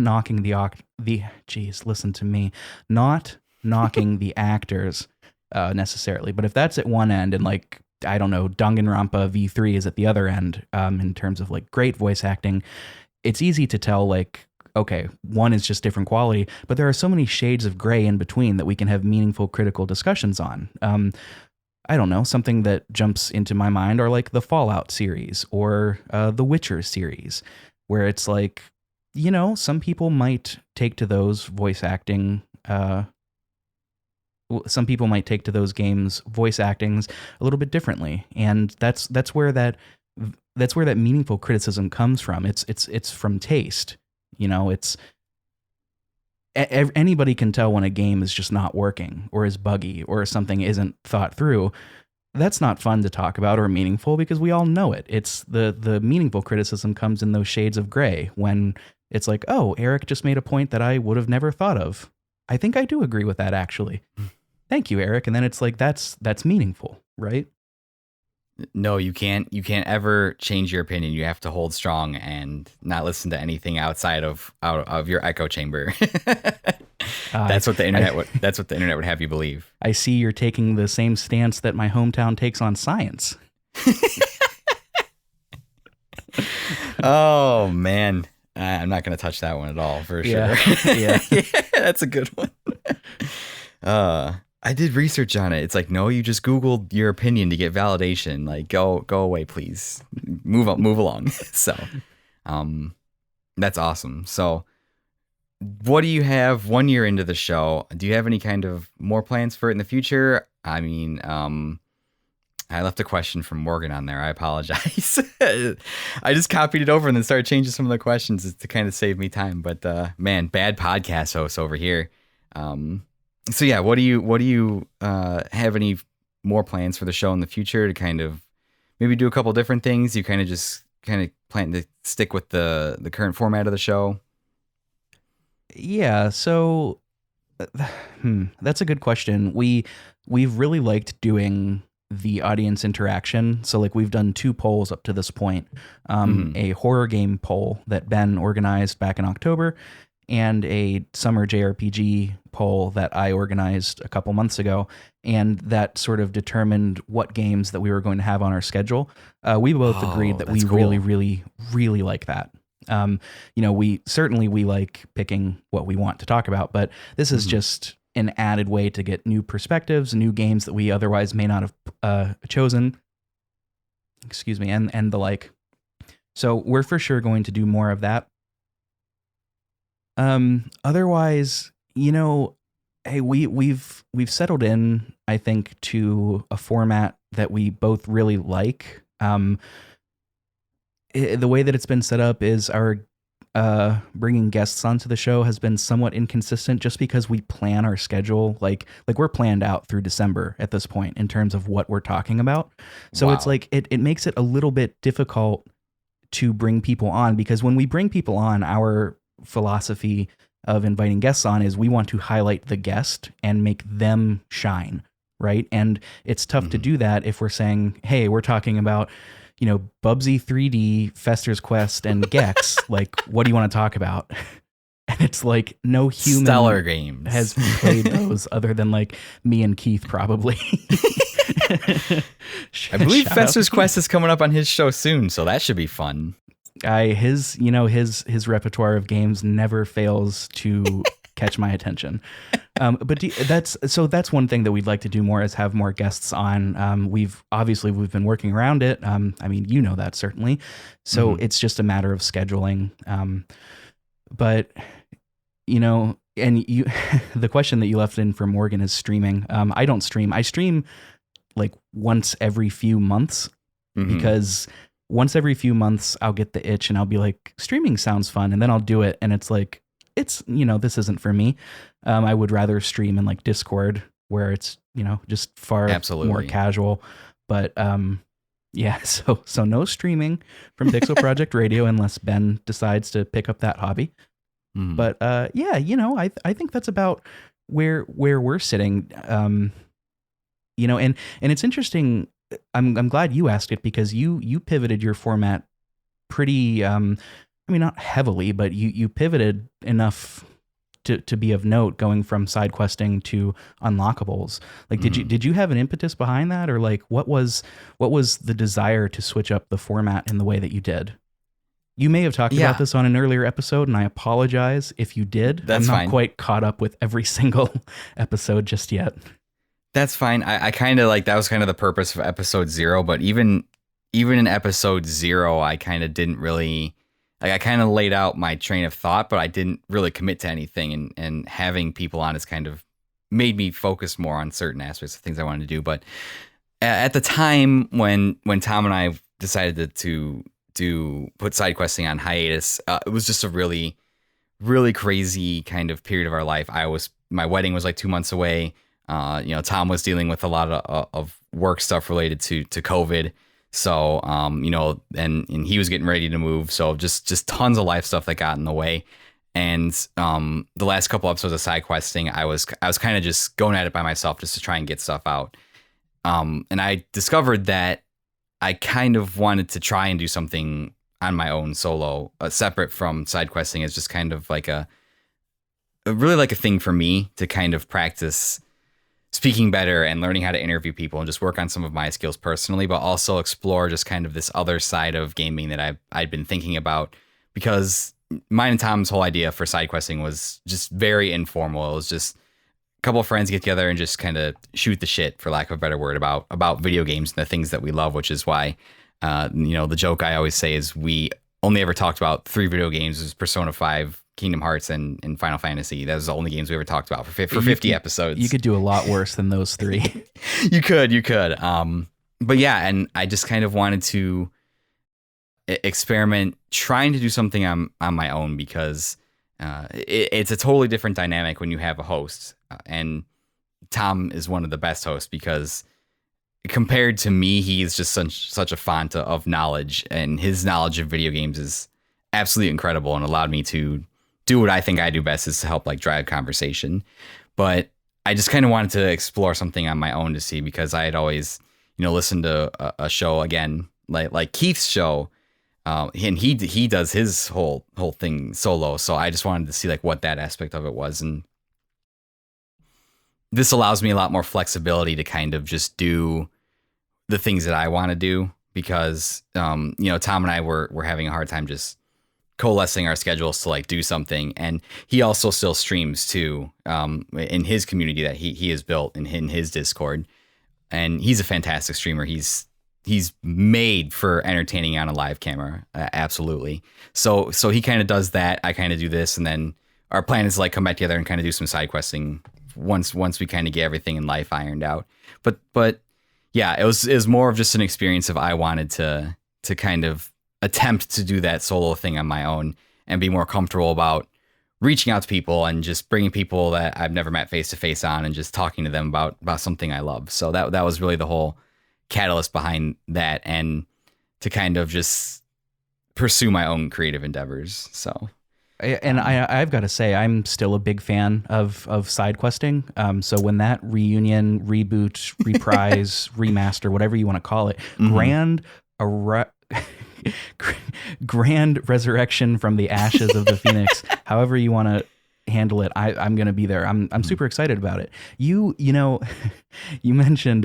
knocking the actors necessarily, but if that's at one end and like, I don't know, Danganronpa V3 is at the other end, in terms of like great voice acting, it's easy to tell like, okay, one is just different quality, but there are so many shades of gray in between that we can have meaningful critical discussions on. I don't know, something that jumps into my mind are like the Fallout series or the Witcher series, where it's like, you know, some people might take to those voice acting, some people might take to those games voice actings a little bit differently, and that's where that meaningful criticism comes from. It's from taste, you know. It's anybody can tell when a game is just not working or is buggy or something isn't thought through. That's not fun to talk about or meaningful, because we all know it. It's the meaningful criticism comes in those shades of gray, when it's like, oh, Eric just made a point that I would have never thought of. I think I do agree with that, actually. Thank you, Eric. And then it's like, that's meaningful, right? No, you can't ever change your opinion. You have to hold strong and not listen to anything outside of your echo chamber. That's what the internet would have you believe. I see you're taking the same stance that my hometown takes on science. Oh man, I'm not going to touch that one at all for sure. Yeah. Yeah, that's a good one. I did research on it. It's like, no, you just Googled your opinion to get validation. Like, go away, please. Move along. So, that's awesome. So, what do you have 1 year into the show? Do you have any kind of more plans for it in the future? I mean, I left a question from Morgan on there. I apologize. I just copied it over and then started changing some of the questions to kind of save me time. But man, bad podcast host over here. So yeah, what do you have any more plans for the show in the future to kind of maybe do a couple different things? You kind of just kind of plan to stick with the current format of the show? Yeah, so that's a good question. We've really liked doing the audience interaction. So like we've done 2 polls up to this point. A horror game poll that Ben organized back in October, and a summer JRPG poll that I organized a couple months ago, and that sort of determined what games that we were going to have on our schedule. We both agreed that we that's cool. really like that. We like picking what we want to talk about, but this is just an added way to get new perspectives, new games that we otherwise may not have chosen. Excuse me, and the like. So we're for sure going to do more of that. Otherwise, hey, we've settled in, I think, to a format that we both really like. The way that it's been set up is our bringing guests onto the show has been somewhat inconsistent, just because we plan our schedule like we're planned out through December at this point in terms of what we're talking about. So it's like it makes it a little bit difficult to bring people on, because when we bring people on, our philosophy of inviting guests on is we want to highlight the guest and make them shine, right? And it's tough to do that if we're saying, hey, we're talking about Bubsy 3D, Fester's Quest, and Gex. Like, what do you want to talk about? And it's like no human Stellar games has played those other than like me and Keith, probably. I believe Fester's Quest is coming up on his show soon, so that should be fun. His repertoire of games never fails to catch my attention. But that's one thing that we'd like to do more, is have more guests on. We've been working around it. I mean, that certainly. So it's just a matter of scheduling. But and you, the question that you left in for Morgan is streaming. I don't stream. I stream like once every few months, because once every few months I'll get the itch and I'll be like, streaming sounds fun, and then I'll do it, and it's like, this isn't for me. I would rather stream in like Discord, where it's, just far more casual. But yeah, so no streaming from Pixel Project Radio unless Ben decides to pick up that hobby. But yeah, I think that's about where we're sitting. And it's interesting. I'm glad you asked it, because you pivoted your format pretty not heavily, but you pivoted enough to be of note, going from side questing to unlockables. Like, did you have an impetus behind that, or like what was the desire to switch up the format in the way that you did? You may have talked about this on an earlier episode, and I apologize if you did. That's I'm not fine. quite caught up with every single episode just yet. That's fine. I kind of like, that was kind of the purpose of episode 0, but even in episode 0, I kind of didn't really, like, I kind of laid out my train of thought, but I didn't really commit to anything, and having people on has kind of made me focus more on certain aspects of things I wanted to do. But at the time when Tom and I decided to put side questing on hiatus, it was just a really, really crazy kind of period of our life. My wedding was like 2 months away. Tom was dealing with a lot of work stuff related to COVID. So, and he was getting ready to move. So just tons of life stuff that got in the way. And the last couple episodes of side questing, I was kind of just going at it by myself just to try and get stuff out. And I discovered that I kind of wanted to try and do something on my own solo, separate from side questing, as just kind of like really like a thing for me to kind of practice speaking better and learning how to interview people and just work on some of my skills personally, but also explore just kind of this other side of gaming that I'd been thinking about, because mine and Tom's whole idea for side questing was just very informal. It was just a couple of friends get together and just kind of shoot the shit, for lack of a better word, about video games and the things that we love, which is why, the joke I always say is we only ever talked about 3 video games: was Persona 5, Kingdom Hearts, and Final Fantasy. That was the only games we ever talked about for 50 episodes. You could do a lot worse than those 3. You could. but yeah, and I just kind of wanted to experiment trying to do something on my own because it's a totally different dynamic when you have a host. And Tom is one of the best hosts because compared to me, he's just such a font of knowledge, and his knowledge of video games is absolutely incredible and allowed me to do what I think I do best, is to help like drive conversation. But I just kind of wanted to explore something on my own to see, because I had always, listened to a show again, like Keith's show. And he does his whole thing solo. So I just wanted to see like what that aspect of it was. And this allows me a lot more flexibility to kind of just do the things that I want to do, because, Tom and I were having a hard time just coalescing our schedules to like do something. And he also still streams too, in his community that he has built in his Discord. And he's a fantastic streamer. He's made for entertaining on a live camera. Absolutely. So he kind of does that. I kind of do this. And then our plan is to like come back together and kind of do some side questing once we kind of get everything in life ironed out. But yeah, it was more of just an experience of I wanted to kind of attempt to do that solo thing on my own and be more comfortable about reaching out to people and just bringing people that I've never met face to face on and just talking to them about something I love. So that was really the whole catalyst behind that, and to kind of just pursue my own creative endeavors. So, and I've got to say, I'm still a big fan of side questing. So when that reunion, reboot, reprise, remaster, whatever you want to call it, grand resurrection from the ashes of the Phoenix, however you want to handle it, I'm going to be there. I'm super excited about it. You mentioned,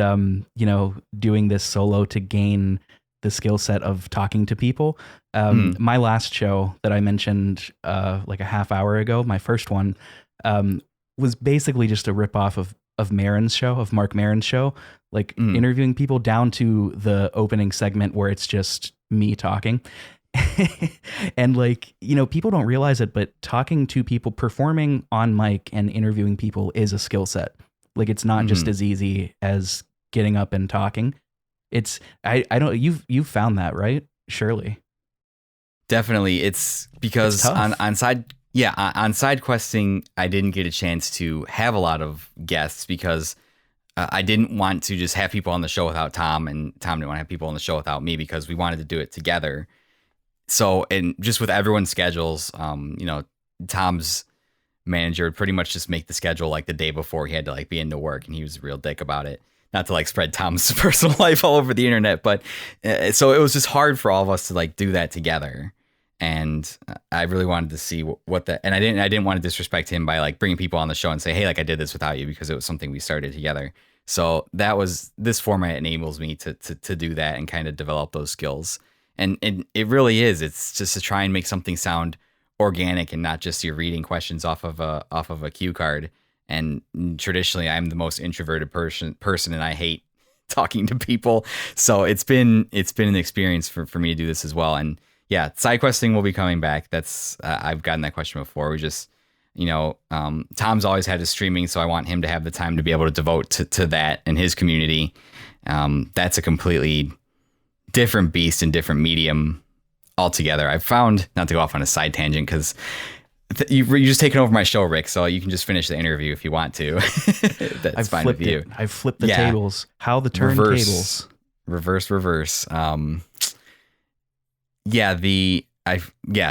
doing this solo to gain the skill set of talking to people. My last show that I mentioned, like a half hour ago, my first one, was basically just a ripoff of Mark Maron's show, like interviewing people, down to the opening segment where it's just me talking. And like, people don't realize it, but talking to people, performing on mic and interviewing people is a skill set. Like, it's not just as easy as getting up and talking. It's, I don't, you've found that, right? Surely. Definitely. It's because on side questing, I didn't get a chance to have a lot of guests because I didn't want to just have people on the show without Tom, and Tom didn't want to have people on the show without me, because we wanted to do it together. So, and just with everyone's schedules, Tom's manager would pretty much just make the schedule like the day before he had to like be into work, and he was a real dick about it. Not to like spread Tom's personal life all over the internet, but so it was just hard for all of us to like do that together. And I really wanted to see and I didn't want to disrespect him by like bringing people on the show and say, hey, like I did this without you, because it was something we started together. So this format enables me to do that and kind of develop those skills. And it really is. It's just to try and make something sound organic and not just you're reading questions off of a cue card. And traditionally, I'm the most introverted person, and I hate talking to people. So it's been an experience for me to do this as well. And yeah, side questing will be coming back. That's I've gotten that question before. We just, Tom's always had his streaming, so I want him to have the time to be able to devote to that and his community. That's a completely different beast and different medium altogether. I've found, not to go off on a side tangent, because you're just taking over my show, Rick, so you can just finish the interview if you want to. That's fine with you. I've flipped the tables. How the turntables. Reverse.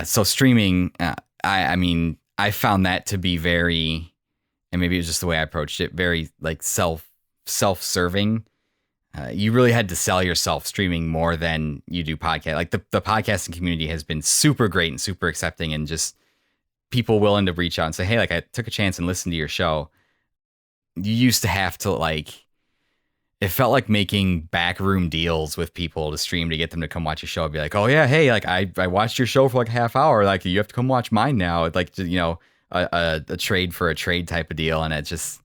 So streaming, I mean, I found that to be very, and maybe it was just the way I approached it, very like self-serving. You really had to sell yourself streaming more than you do podcast. Like the podcasting community has been super great and super accepting, and just people willing to reach out and say, hey, like I took a chance and listened to your show. You used to have to it felt like making backroom deals with people to stream to get them to come watch your show. I'd be like, oh yeah, hey, like I watched your show for like a half hour. Like you have to come watch mine now. Like, a trade for a trade type of deal. And it just,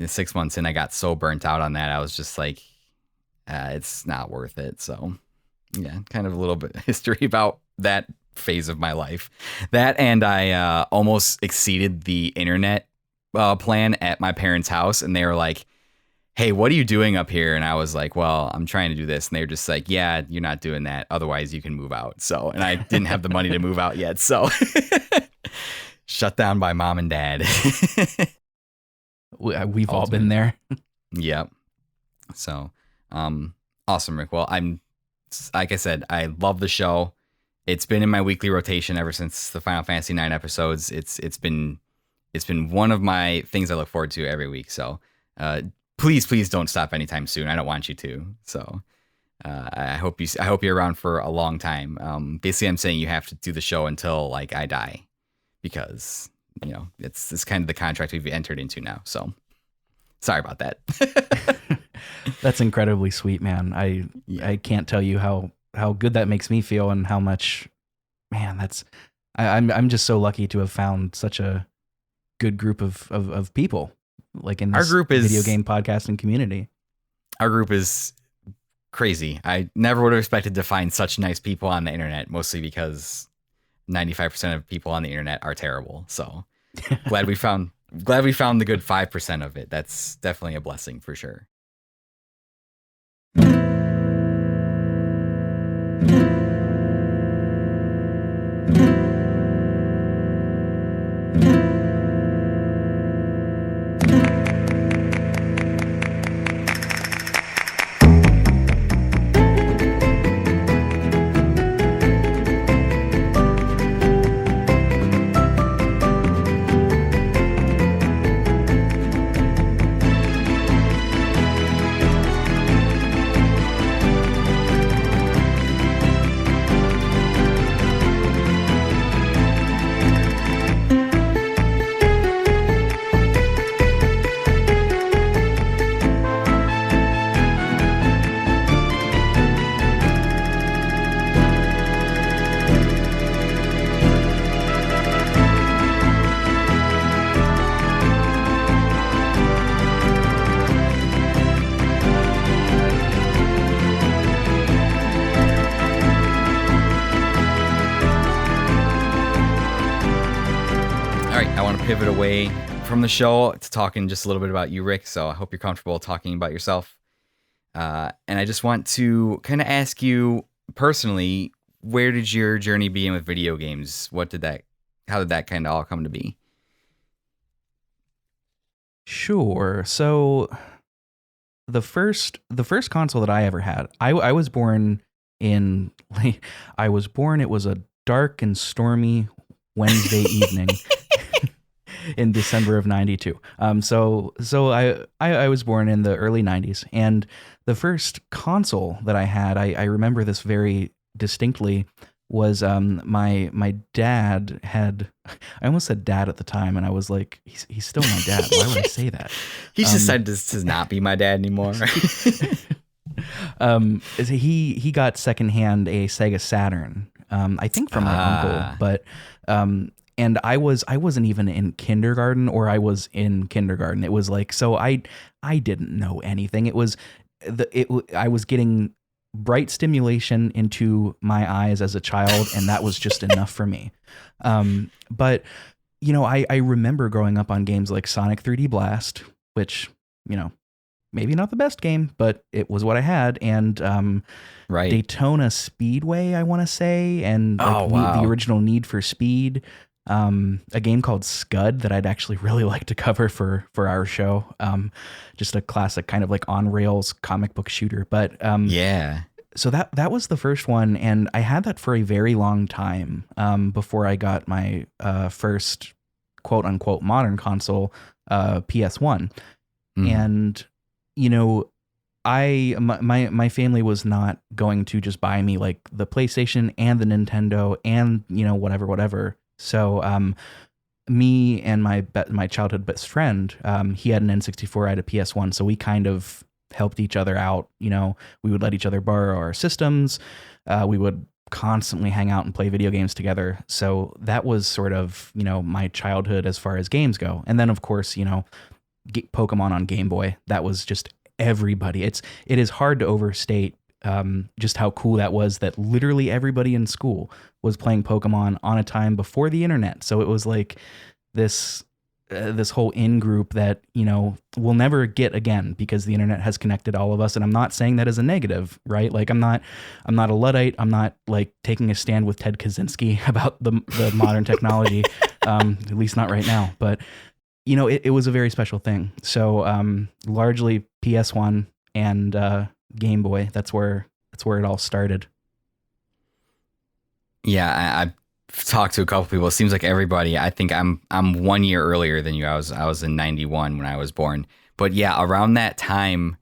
6 months in, I got so burnt out on that. I was just like, it's not worth it. So yeah, kind of a little bit of history about that phase of my life. That, and I almost exceeded the internet plan at my parents' house, and they were like, hey, what are you doing up here? And I was like, well, I'm trying to do this. And they were just like, yeah, you're not doing that. Otherwise, you can move out. So, and I didn't have the money to move out yet. So, shut down by mom and dad. We've all been there. Yep. So, awesome, Rick. Well, like I said, I love the show. It's been in my weekly rotation ever since the Final Fantasy 9 episodes. It's been one of my things I look forward to every week. So, please don't stop anytime soon. I don't want you to. So, I hope you're around for a long time. Basically, I'm saying you have to do the show until like I die, because it's kind of the contract we've entered into now. So, sorry about that. That's incredibly sweet, man. I can't tell you how good that makes me feel, and how much, man, I'm just so lucky to have found such a good group of people, like in this video game podcasting community. Our group is crazy. I never would have expected to find such nice people on the internet, mostly because 95% of people on the internet are terrible. So glad we found the good 5% of it. That's definitely a blessing for sure. Pivot away from the show to talking just a little bit about you, Rick. So I hope you're comfortable talking about yourself. And I just want to kind of ask you personally, where did your journey begin with video games? How did that kind of all come to be? Sure. So the first console that I ever had, I was born it was a dark and stormy Wednesday evening. In December of 92. So I was born in the early 90s, and the first console that I had, I remember this very distinctly, was my dad had, I almost said dad at the time, and I was like, he's still my dad. Why would I say that? He decided to not be my dad anymore. He got secondhand a Sega Saturn, I think from my uncle, but and I wasn't even in kindergarten, or I was in kindergarten. It was like, so I didn't know anything. It was I was getting bright stimulation into my eyes as a child, and that was just enough for me. But I remember growing up on games like Sonic 3D Blast, which maybe not the best game, but it was what I had, and right. Daytona Speedway, I want to say, and the original Need for Speed. A game called Scud that I'd actually really like to cover for our show. Just a classic kind of like on rails comic book shooter. But yeah. So that was the first one, and I had that for a very long time before I got my first quote unquote modern console, PS1. And my family was not going to just buy me like the PlayStation and the Nintendo and whatever. So me and my childhood best friend, he had an N64, I had a PS1, so we kind of helped each other out. We would let each other borrow our systems. We would constantly hang out and play video games together. So that was sort of my childhood as far as games go. And then of course Pokemon on Game Boy. That was just everybody. It is hard to overstate just how cool that was, that literally everybody in school was playing Pokemon on a time before the internet. So it was like this this whole in group that, you know, we'll never get again because the internet has connected all of us. And I'm not saying that as a negative, right? Like I'm not a Luddite. I'm not like taking a stand with Ted Kaczynski about the modern technology, at least not right now. But, you know, it was a very special thing. So largely PS1 and Game Boy. That's where it all started. Yeah, I've talked to a couple people. It seems like everybody. I think I'm 1 year earlier than you. I was in 91 when I was born. But yeah, around that time,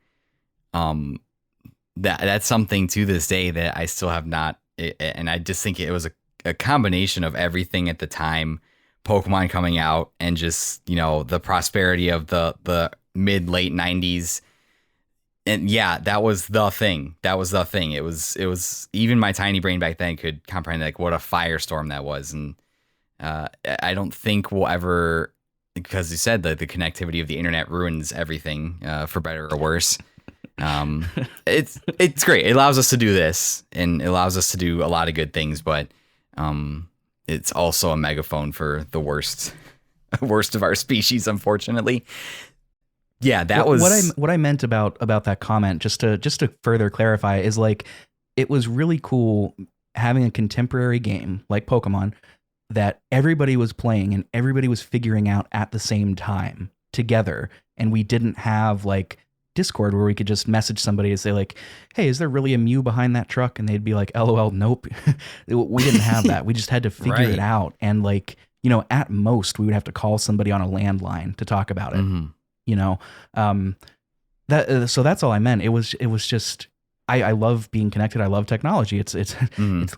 that's something to this day that I still have not. And I just think it was a combination of everything at the time, Pokemon coming out, and just, you know, the prosperity of the mid late 90s. And yeah, that was the thing. It was even my tiny brain back then could comprehend like what a firestorm that was. And I don't think we'll ever, because you said that the connectivity of the internet ruins everything, for better or worse. It's great. It allows us to do this, and it allows us to do a lot of good things, but it's also a megaphone for the worst of our species, unfortunately. Yeah, that was what I meant about that comment. Just to further clarify, is like it was really cool having a contemporary game like Pokemon that everybody was playing and everybody was figuring out at the same time together, and we didn't have like Discord where we could just message somebody and say like, "Hey, is there really a Mew behind that truck?" And they'd be like, "LOL, nope." We didn't have that. We just had to figure it out, and like, you know, at most we would have to call somebody on a landline to talk about it. Mm-hmm. You know, so that's all I meant. It was just, I love being connected. I love technology. It's it's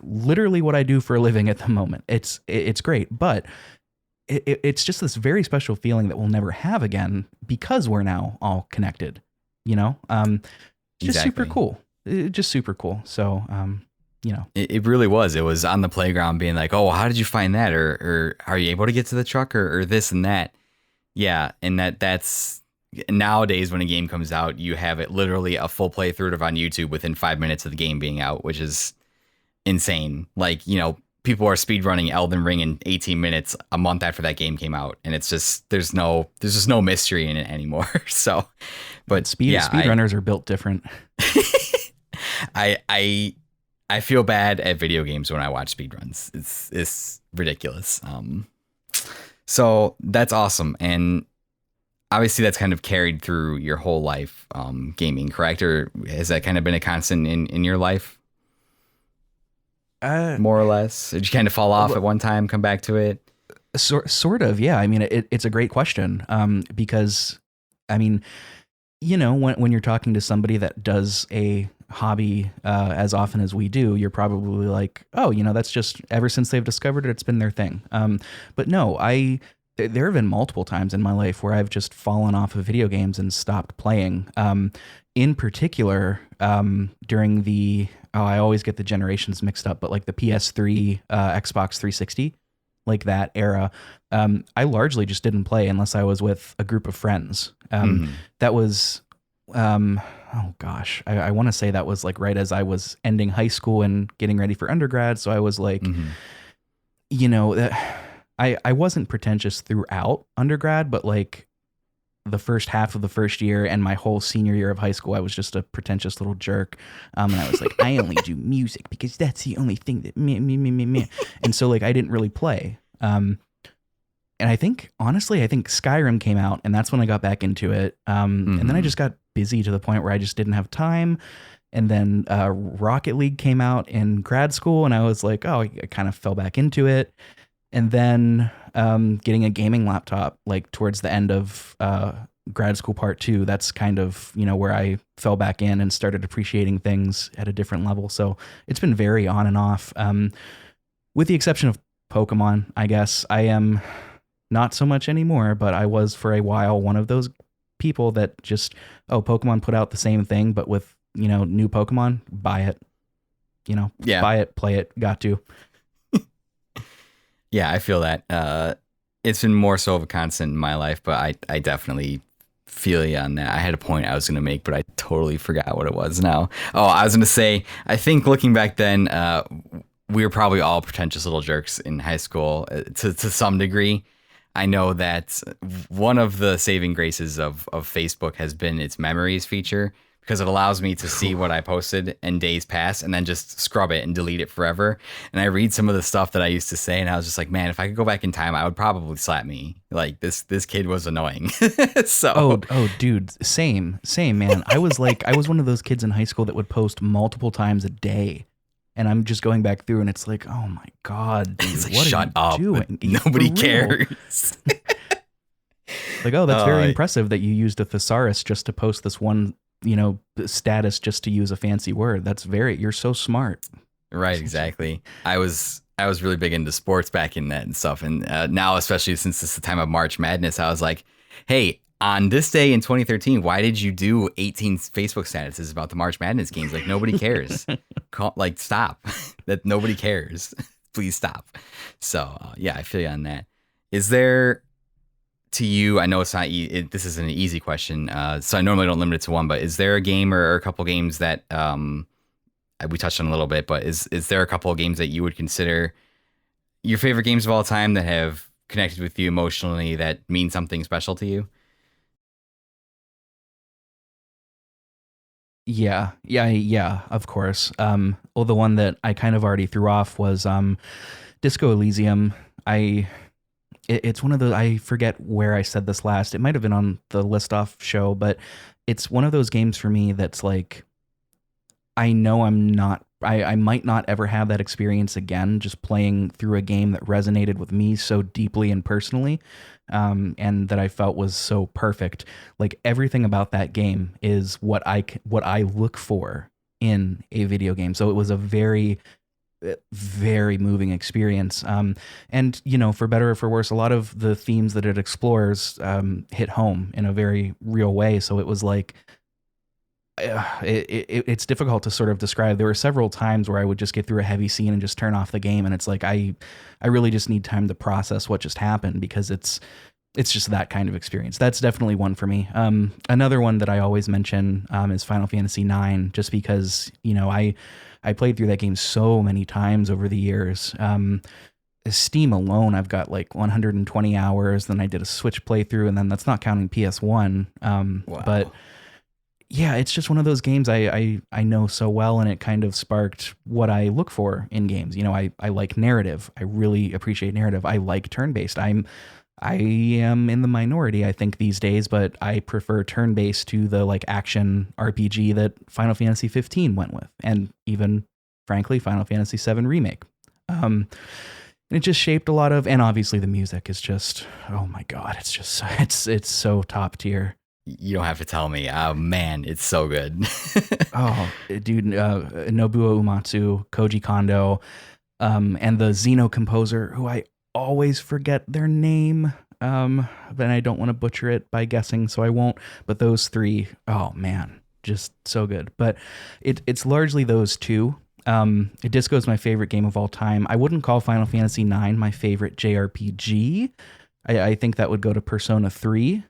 literally what I do for a living at the moment. It's great, but it's just this very special feeling that we'll never have again because we're now all connected. You know, just super cool. Just super cool. So, you know, it really was. It was on the playground being like, "Oh, how did you find that?" Or are you able to get to the truck or this and that? Yeah, and that's nowadays when a game comes out, you have it literally a full playthrough of on YouTube within 5 minutes of the game being out, which is insane. Like, you know, people are speedrunning Elden Ring in 18 minutes a month after that game came out, and it's just there's just no mystery in it anymore. So, but speedrunners are built different. I feel bad at video games when I watch speedruns. It's ridiculous. So that's awesome. And obviously that's kind of carried through your whole life, gaming, correct? Or has that kind of been a constant in your life? More or less? Did you kind of fall off at one time, come back to it? Sort of, yeah. I mean, it's a great question, because, I mean, you know, when you're talking to somebody that does a hobby as often as we do, you're probably like, oh, you know, that's just ever since they've discovered it, it's been their thing. But no, there have been multiple times in my life where I've just fallen off of video games and stopped playing. In particular, during I always get the generations mixed up, but like the PS3, Xbox 360, like that era, I largely just didn't play unless I was with a group of friends. That was, oh gosh, I want to say that was like right as I was ending high school and getting ready for undergrad. So I was like, you know, I wasn't pretentious throughout undergrad, but like the first half of the first year and my whole senior year of high school, I was just a pretentious little jerk. And I was like, I only do music because that's the only thing that me. And so like, I didn't really play. And I think, honestly, Skyrim came out and that's when I got back into it. And then I just got busy to the point where I just didn't have time. And then Rocket League came out in grad school and I was like, oh, I kind of fell back into it. And then getting a gaming laptop, like towards the end of grad school part 2, that's kind of, you know, where I fell back in and started appreciating things at a different level. So it's been very on and off, with the exception of Pokemon, I guess. I am not so much anymore, but I was for a while one of those people that just, Pokemon put out the same thing, but with, you know, new Pokemon, buy it, you know, buy it, play it, got to. Yeah, I feel that. It's been more so of a constant in my life, but I definitely feel you on that. I had a point I was going to make, but I totally forgot what it was now. Oh, I was going to say, I think looking back then, we were probably all pretentious little jerks in high school to some degree. I know that one of the saving graces of Facebook has been its memories feature because it allows me to see what I posted in days past and then just scrub it and delete it forever. And I read some of the stuff that I used to say and I was just like, man, if I could go back in time, I would probably slap me. Like this kid was annoying. So Oh, dude, same, man. I was one of those kids in high school that would post multiple times a day. And I'm just going back through and it's like, oh my God, dude, it's like, what shut are up. you doing? Nobody For real. cares. Like, oh, that's very Uh, impressive that you used a thesaurus just to post this one, status just to use a fancy word. You're so smart. Right, exactly. I was really big into sports back in that and stuff, and now, especially since it's the time of March Madness, I was like, "Hey, on this day in 2013, why did you do 18 Facebook statuses about the March Madness games? Like nobody cares. Stop. That nobody cares. Please stop." So yeah, I feel you on that. Is there to you? I know it's not. This is an easy question, so I normally don't limit it to one. But is there a game or a couple games that we touched on a little bit, but is there a couple of games that you would consider your favorite games of all time that have connected with you emotionally that mean something special to you? Yeah, of course. Well, the one that I kind of already threw off was Disco Elysium. It's one of those, I forget where I said this last. It might have been on the list off show, but it's one of those games for me that's like, I know I might not ever have that experience again, just playing through a game that resonated with me so deeply and personally, and that I felt was so perfect. Like everything about that game is what I look for in a video game. So it was a very, very moving experience. And for better or for worse, a lot of the themes that it explores hit home in a very real way. So it was like, it's difficult to sort of describe. There were several times where I would just get through a heavy scene and just turn off the game, and it's like I really just need time to process what just happened because it's just that kind of experience. That's definitely one for me. Another one that I always mention is Final Fantasy IX, just because I played through that game so many times over the years. Steam alone, I've got like 120 hours. Then I did a Switch playthrough, and then that's not counting PS1. Wow. But yeah, it's just one of those games I know so well, and it kind of sparked what I look for in games. I like narrative. I really appreciate narrative. I like turn-based. I am in the minority, I think, these days, but I prefer turn-based to the like action RPG that Final Fantasy 15 went with, and even frankly Final Fantasy 7 remake. And it just shaped a lot of, and obviously the music is just, oh my God, it's just it's so top tier. You don't have to tell me. Oh man, it's so good. Oh, dude, Nobuo Uematsu, Koji Kondo, and the Xeno composer, who I always forget their name, but I don't want to butcher it by guessing, so I won't. But those three, oh man, just so good. But it's largely those two. Disco is my favorite game of all time. I wouldn't call Final Fantasy IX my favorite JRPG. I think that would go to Persona 3,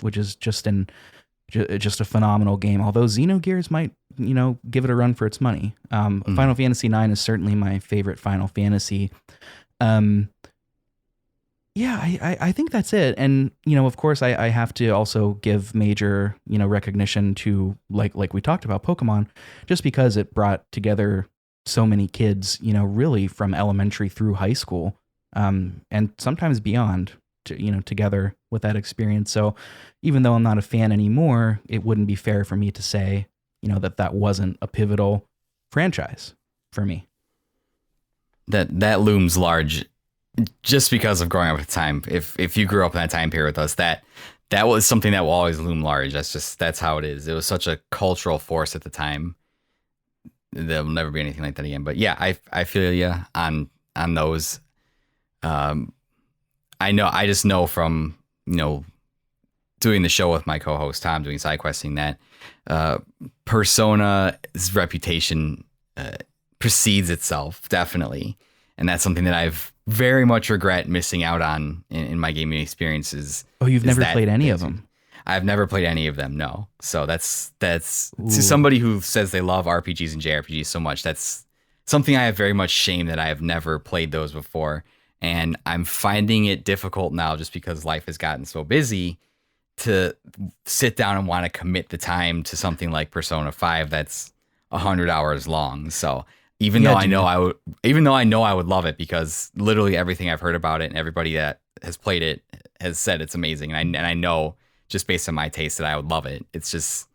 which is just a phenomenal game. Although Xenogears might, give it a run for its money. Final Fantasy IX is certainly my favorite Final Fantasy. Yeah, I think that's it. And, of course, I have to also give major, recognition to, like we talked about, Pokemon, just because it brought together so many kids, really from elementary through high school. And sometimes beyond, together with that experience. So even though I'm not a fan anymore, it wouldn't be fair for me to say, that wasn't a pivotal franchise for me. That looms large just because of growing up at the time. If you grew up in that time period with us, that was something that will always loom large. That's how it is. It was such a cultural force at the time. There'll never be anything like that again. But yeah, I feel you on those. I just know from, doing the show with my co-host Tom, doing side questing, that Persona's reputation precedes itself, definitely. And that's something that I've very much regret missing out on in my gaming experiences. Oh, you've never played any of them? I've never played any of them, no. So that's Ooh. To somebody who says they love RPGs and JRPGs so much, that's something I have very much shame that I have never played those before. And I'm finding it difficult now just because life has gotten so busy to sit down and want to commit the time to something like Persona 5 that's 100 hours long. So even though Yeah, I know dude. I would, even though I know I would love it because literally everything I've heard about it and everybody that has played it has said it's amazing, and I know just based on my taste that I would love it. It's just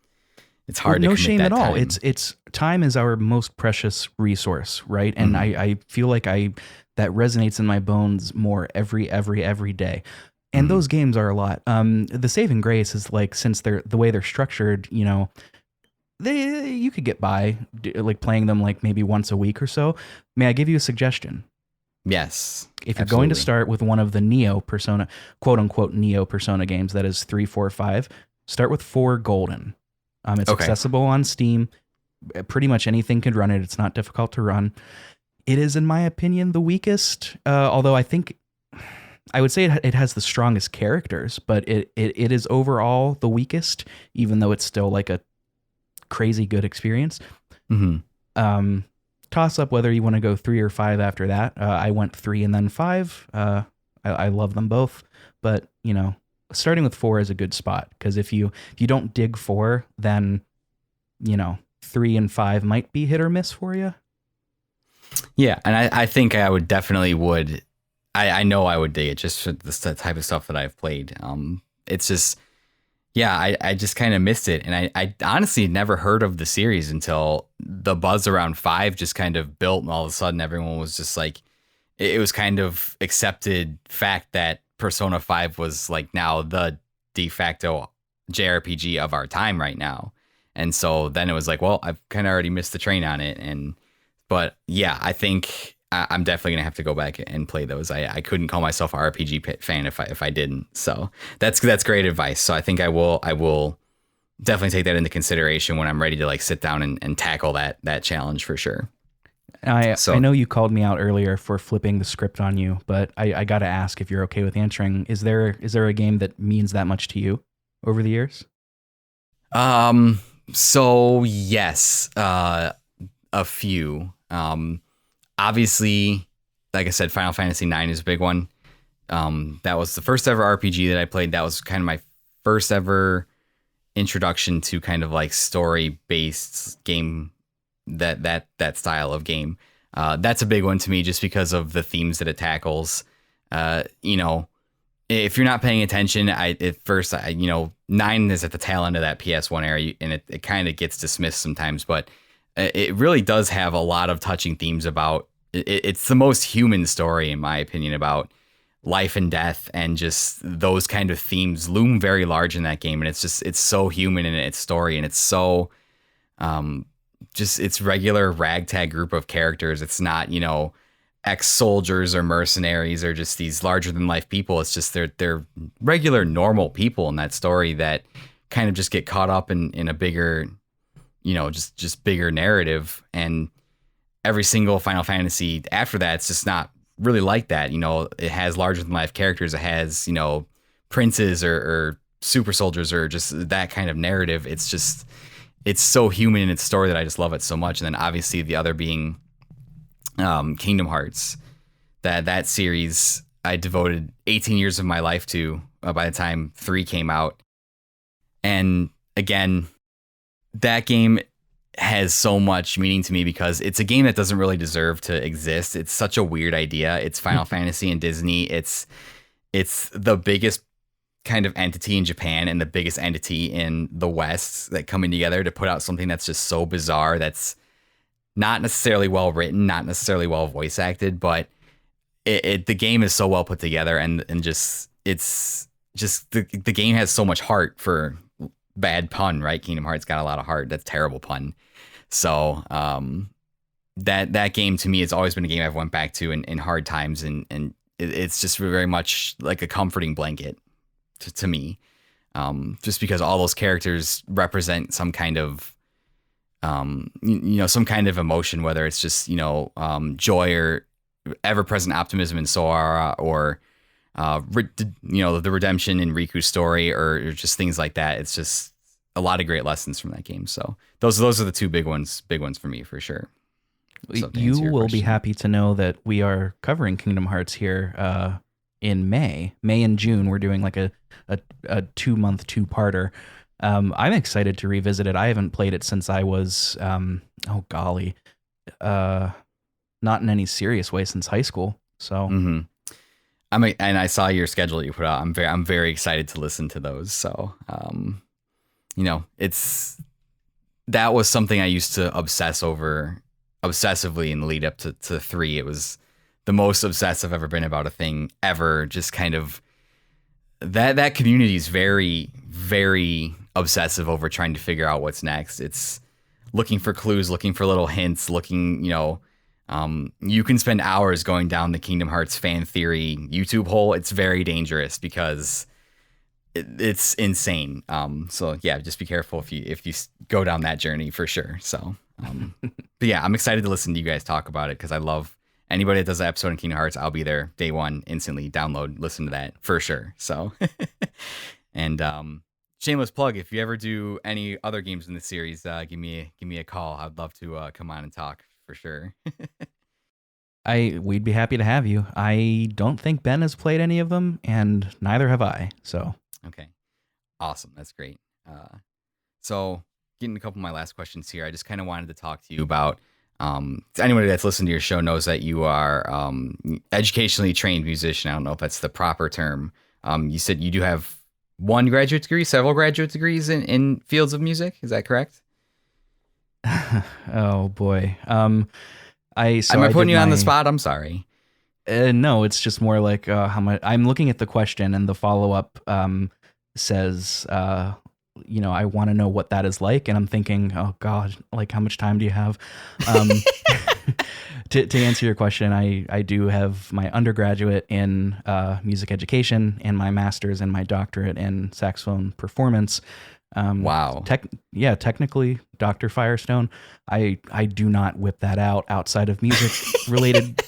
it's Well, hard to no commit shame at that all. time. It's time is our most precious resource, right? And Hmm. I feel like I that resonates in my bones more every day. And Hmm. those games are a lot. The saving grace is like since they're the way they're structured, they you could get by like playing them like maybe once a week or so. May I give you a suggestion? Yes, If you're going to absolutely. start with one of the Neo Persona, quote unquote Neo Persona games, that is 3, 4, 5, start with 4 Golden. It's Okay. accessible on Steam. Pretty much anything can run it. It's not difficult to run. It is, in my opinion, the weakest. Although I think I would say it has the strongest characters, but it is overall the weakest, even though it's still like a crazy good experience. Hmm. Um, Toss up whether you want to go 3 or 5 after that. I went 3 and then 5. I love them both, but starting with 4 is a good spot because if you don't dig 4, then 3 and 5 might be hit or miss for you. Yeah, and I think I would definitely would. I know I would dig it just for the type of stuff that I've played. It's just yeah, I just kind of missed it, and I honestly never heard of the series until the buzz around 5 just kind of built, and all of a sudden everyone was just like, it was kind of accepted fact that Persona 5 was like now the de facto JRPG of our time right now. And so then it was like, well, I've kind of already missed the train on it. But yeah, I think I'm definitely gonna have to go back and play those. I couldn't call myself an RPG fan if I didn't. So that's great advice. So I think I will definitely take that into consideration when I'm ready to like sit down and tackle that challenge for sure. I So know you called me out earlier for flipping the script on you, but I got to ask if you're okay with answering. Is there a game that means that much to you over the years? um so yes, a few. Obviously, like I said, Final Fantasy 9 is a big one. That was the first ever RPG that I played. That was kind of my first ever introduction to kind of like story based game, that style of game. That's a big one to me just because of the themes that it tackles. You know, if you're not paying attention, at first, 9 is at the tail end of that PS1 era, and it kind of gets dismissed sometimes, but it really does have a lot of touching themes about it's the most human story, in my opinion, about life and death, and just those kind of themes loom very large in that game. And it's so human in its story, and it's so um, just it's regular ragtag group of characters. It's not, ex-soldiers or mercenaries or just these larger than life people. It's just they're regular normal people in that story that kind of just get caught up in a bigger, just bigger narrative. And every single Final Fantasy after that, it's just not really like that. It has larger than life characters. It has, princes or super soldiers or just that kind of narrative. It's so human in its story that I just love it so much. And then obviously the other being Kingdom Hearts. That series I devoted 18 years of my life to by the time 3 came out. And again, that game has so much meaning to me because it's a game that doesn't really deserve to exist. It's such a weird idea. It's Final Fantasy and Disney. It's the biggest kind of entity in Japan and the biggest entity in the West that coming together to put out something that's just so bizarre, that's not necessarily well written, not necessarily well voice acted, but the game is so well put together, and just it's just the game has so much heart, for bad pun, right? Kingdom Hearts got a lot of heart. That's terrible pun. So that game to me has always been a game I've went back to in hard times, and it's just very much like a comforting blanket to me. Just because all those characters represent some kind of some kind of emotion, whether it's just joy or ever-present optimism in Sora, or the redemption in Riku's story, or just things like that. It's just a lot of great lessons from that game. So those are the two big ones for me for sure. So to You answer your will be question. happy to know that we are covering Kingdom Hearts here in May and June. We're doing like a 2-month two-parter. I'm excited to revisit it. I haven't played it since I was oh golly, not in any serious way since high school. So Mm-hmm. And I saw your schedule that you put out. I'm very excited to listen to those. So, that was something I used to obsess over obsessively in the lead up to 3. It was the most obsessive I've ever been about a thing ever. Just kind of that community is very, very obsessive over trying to figure out what's next. It's looking for clues, looking for little hints, you can spend hours going down the Kingdom Hearts fan theory YouTube hole. It's very dangerous because it's insane. So yeah, just be careful if you go down that journey for sure. So, but yeah, I'm excited to listen to you guys talk about it because I love anybody that does an episode in Kingdom Hearts. I'll be there day one, instantly download, listen to that for sure. So, and shameless plug, if you ever do any other games in the series, give me a call. I'd love to come on and talk for sure. we'd be happy to have you. I don't think Ben has played any of them, and neither have I. So Okay, awesome, that's great. So getting a couple of my last questions here, I just kind of wanted to talk to you about. Anybody that's listened to your show knows that you are educationally trained musician. I don't know if that's the proper term. You said you do have one graduate degree, several graduate degrees in fields of music. Is that correct? oh boy. I Putting did you on the spot? I'm sorry. No, it's just more like how much. I'm looking at the question, and the follow up says, I want to know what that is like, and I'm thinking, oh God, like how much time do you have? To answer your question, I do have my undergraduate in music education and my master's and my doctorate in saxophone performance. Wow. Technically, Dr. Firestone. I do not whip that out outside of music related,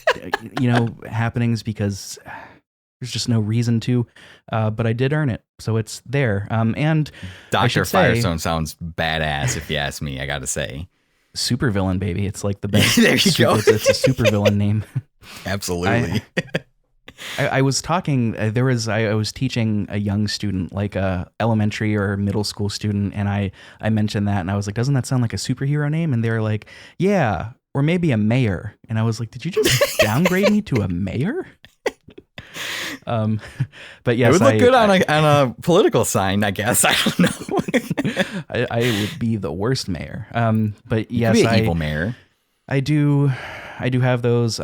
happenings because there's just no reason to. But I did earn it, so it's there. And Dr. Firestone sounds badass, if you ask me. I gotta say, supervillain, baby. It's like the best. There you go. It's a supervillain name. Absolutely. I was talking. I was teaching a young student, like a elementary or middle school student, and I mentioned that, and I was like, "Doesn't that sound like a superhero name?" And they were like, "Yeah, or maybe a mayor." And I was like, "Did you just downgrade me to a mayor?" But yes, it would look good on a political sign, I guess. I don't know. I would be the worst mayor. But You yes, could be an evil mayor. I do have those.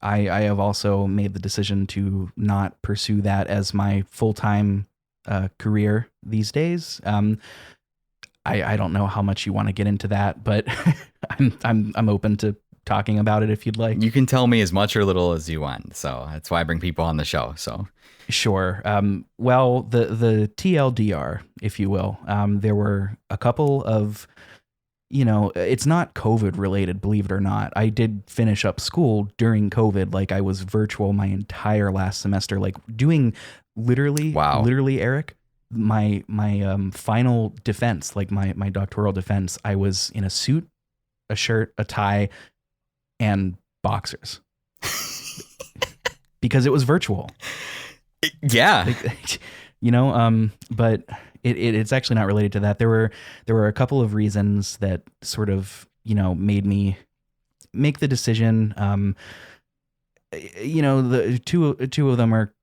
I have also made the decision to not pursue that as my full-time career these days. I don't know how much you want to get into that, but I'm open to talking about it if you'd like. You can tell me as much or little as you want. So that's why I bring people on the show. So sure. Well, the TLDR, if you will, there were a couple of, it's not COVID related, believe it or not. I did finish up school during COVID. Like I was virtual my entire last semester, like doing literally, Eric, my final defense, like my doctoral defense, I was in a suit, a shirt, a tie, and boxers because it was virtual. Yeah. But it's actually not related to that. There were a couple of reasons that sort of, made me make the decision. The two of them are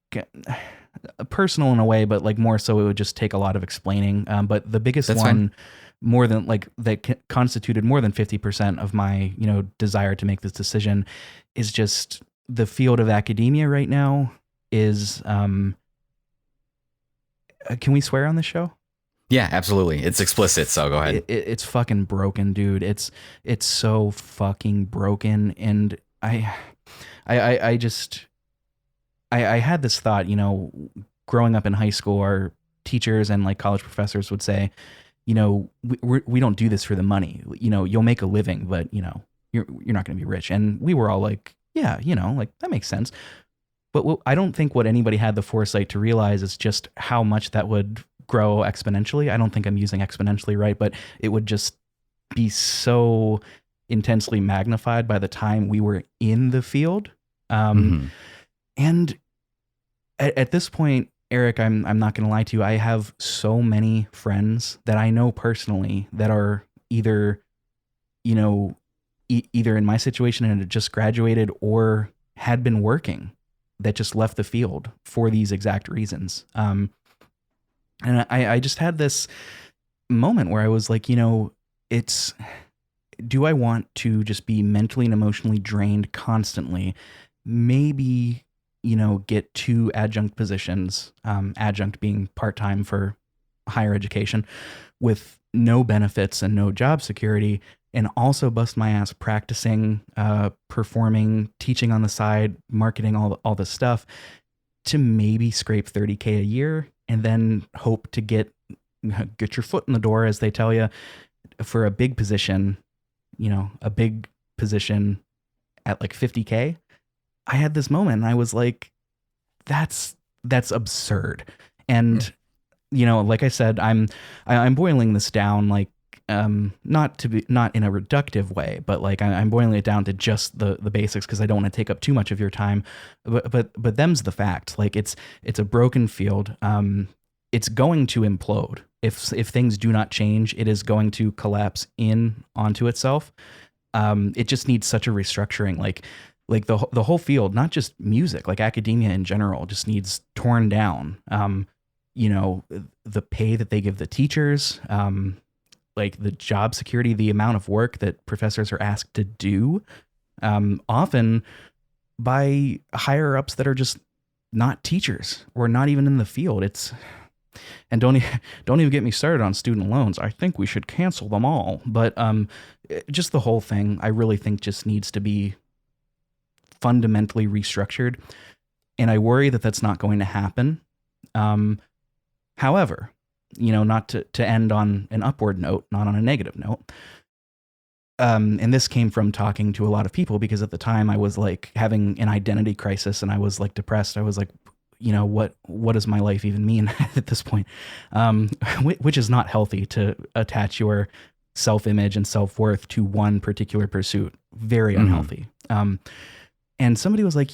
personal in a way, but like more so it would just take a lot of explaining. But the biggest That's one, fine. more than like that constituted more than 50% of my, desire to make this decision is just the field of academia right now is, can we swear on this show? Yeah, absolutely. It's explicit, so go ahead. It's fucking broken, dude. It's so fucking broken. And I had this thought, growing up in high school, our teachers and like college professors would say, we don't do this for the money. You'll make a living, but you're not going to be rich. And we were all like, yeah, like that makes sense. But I don't think what anybody had the foresight to realize is just how much that would grow exponentially. I don't think I'm using exponentially right, but it would just be so intensely magnified by the time we were in the field. Mhm. And at this point, Eric, I'm not going to lie to you. I have so many friends that I know personally that are either, you know, either in my situation and had just graduated or had been working that just left the field for these exact reasons. And I just had this moment where I was like, it's, do I want to just be mentally and emotionally drained constantly? Maybe, get 2 adjunct positions, adjunct being part time for higher education with no benefits and no job security, and also bust my ass practicing, performing, teaching on the side, marketing, all this stuff to maybe scrape 30K a year and then hope to get your foot in the door, as they tell you, for a big position, a big position at like 50K. I had this moment and I was like, that's absurd. And, like I said, I'm boiling this down, like, not in a reductive way, but like I'm boiling it down to just the basics because I don't want to take up too much of your time. But them's the fact. Like it's a broken field. It's going to implode if things do not change. It is going to collapse in onto itself. It just needs such a restructuring. Like the whole field, not just music, like academia in general, just needs torn down. The pay that they give the teachers, like the job security, the amount of work that professors are asked to do, often by higher ups that are just not teachers or not even in the field. And don't even get me started on student loans. I think we should cancel them all. But just the whole thing, I really think just needs to be fundamentally restructured. And I worry that that's not going to happen. However, not to end on an upward note, not on a negative note. And this came from talking to a lot of people because at the time I was like having an identity crisis and I was like depressed. I was like, what does my life even mean at this point? Which is not healthy to attach your self-image and self-worth to one particular pursuit. Very unhealthy. And somebody was like,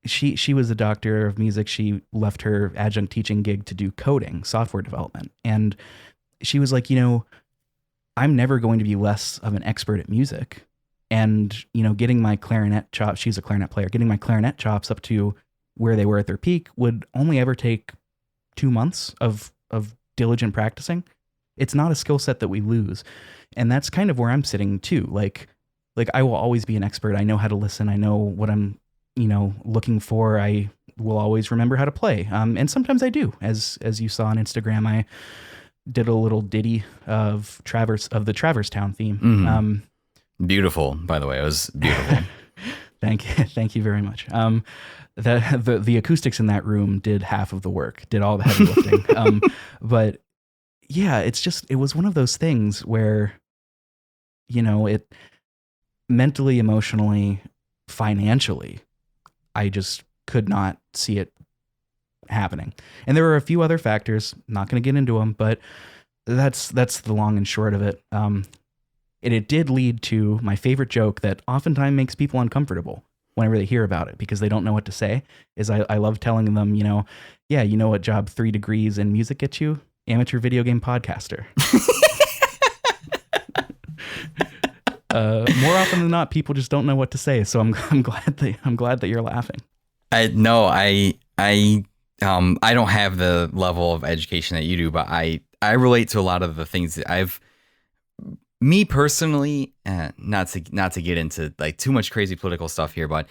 she was a doctor of music. She left her adjunct teaching gig to do coding, software development. And she was like, I'm never going to be less of an expert at music. And, getting my clarinet chops, she's a clarinet player, getting my clarinet chops up to where they were at their peak would only ever take 2 months of diligent practicing. It's not a skill set that we lose. And that's kind of where I'm sitting too. Like I will always be an expert. I know how to listen. I know what I'm, looking for. I will always remember how to play. And sometimes I do, as you saw on Instagram, I did a little ditty of the Traverse Town theme. Beautiful, by the way. It was beautiful. Thank you very much. The acoustics in that room did half of the work, did all the heavy lifting. But yeah, it was one of those things where, it mentally, emotionally, financially, I just could not see it happening. And there were a few other factors, not going to get into them, but that's the long and short of it. And it did lead to my favorite joke that oftentimes makes people uncomfortable whenever they hear about it because they don't know what to say, is I love telling them, yeah, you know what job 3 degrees in music gets you? Amateur video game podcaster. More often than not, people just don't know what to say. So I'm glad that you're laughing. I don't have the level of education that you do, but I relate to a lot of the things that me personally, not to get into like too much crazy political stuff here, but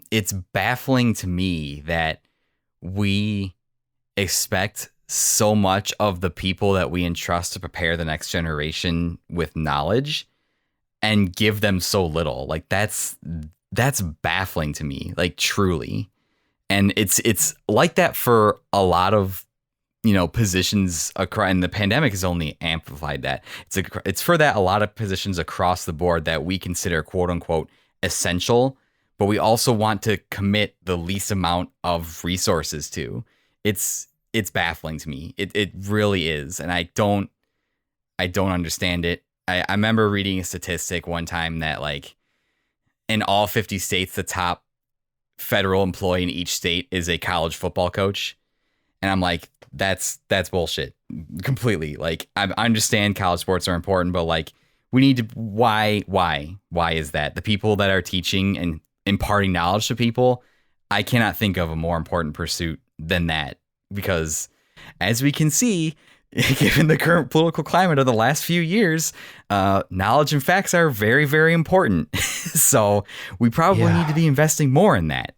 it's baffling to me that we expect so much of the people that we entrust to prepare the next generation with knowledge and give them so little. Like that's baffling to me, like truly. And it's like that for a lot of, positions across, and the pandemic has only amplified that. It's for that a lot of positions across the board that we consider quote unquote essential, but we also want to commit the least amount of resources to. It's baffling to me. It really is. And I don't understand it. I remember reading a statistic one time that like in all 50 states, the top federal employee in each state is a college football coach. And I'm like, that's bullshit completely. Like, I understand college sports are important, but like, we need to, why is that? The people that are teaching and imparting knowledge to people, I cannot think of a more important pursuit than that, because as we can see, given the current political climate of the last few years, knowledge and facts are very, very important. So we probably need to be investing more in that.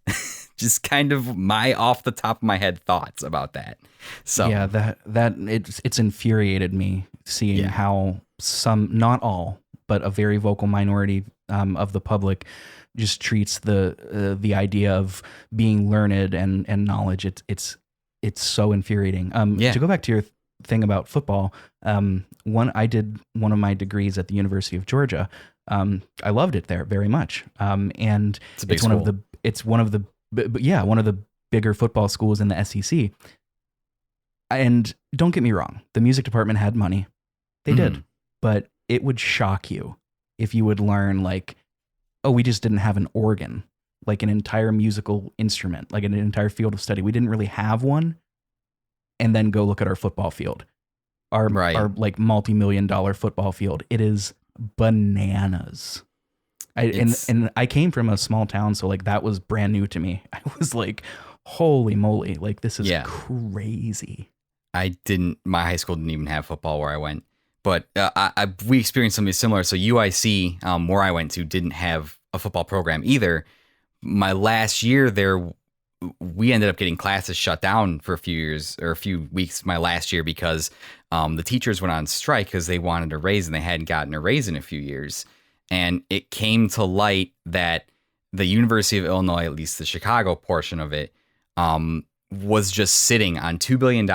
Just kind of my off the top of my head thoughts about that. So yeah, that it's infuriated me seeing how some, not all, but a very vocal minority of the public just treats the idea of being learned and knowledge. It's so infuriating. To go back to your thing about football, I did one of my degrees at the University of Georgia. I loved it there very much. And it's one of the bigger football schools in the SEC. And don't get me wrong, the music department had money. They did. But it would shock you if you would learn like, oh, we just didn't have an organ, like an entire musical instrument, like an entire field of study. We didn't really have one. And then go look at our football field, our like multi-million-dollar football field. It is bananas. And I came from a small town, so like that was brand new to me. I was like, holy moly, like this is crazy. My high school didn't even have football where I went, but we experienced something similar. So UIC, where I went to, didn't have a football program either. My last year there, we ended up getting classes shut down for a few weeks my last year because the teachers went on strike because they wanted a raise and they hadn't gotten a raise in a few years. And it came to light that the University of Illinois, at least the Chicago portion of it, was just sitting on $2 billion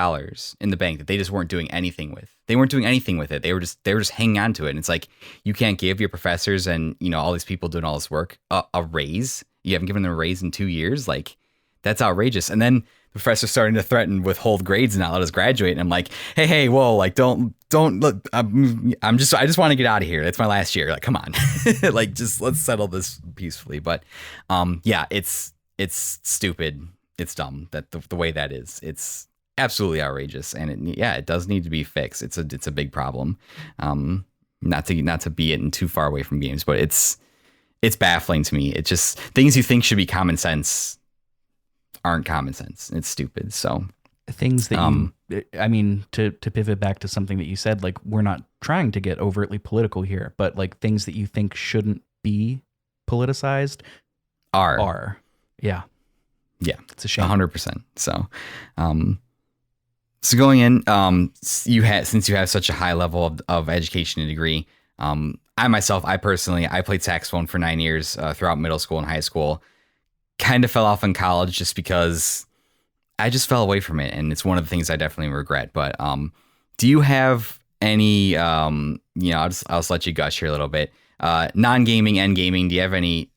in the bank that they just weren't doing anything with. They weren't doing anything with it. They were just hanging on to it. And it's like, you can't give your professors and, you know, all these people doing all this work a raise. You haven't given them a raise in 2 years. Like, that's outrageous. And then the professor's starting to threaten withhold grades and not let us graduate. And I'm like, hey, whoa, like, don't look. I just want to get out of here. It's my last year. Like, come on, like, just let's settle this peacefully. But, it's stupid. It's dumb that the way that is. It's absolutely outrageous, and it does need to be fixed. It's a big problem. Not to be it too far away from games, but it's baffling to me. It just, things you think should be common sense aren't common sense. It's stupid. So things that to pivot back to something that you said, like, we're not trying to get overtly political here, but like things that you think shouldn't be politicized are. Yeah. It's a shame. 100%. So, so going in, since you have such a high level of education and degree, I personally played saxophone for 9 years throughout middle school and high school. Kind of fell off in college just because I just fell away from it, and it's one of the things I definitely regret. But do you have any? I'll just let you gush here a little bit. Non-gaming and gaming. Do you have any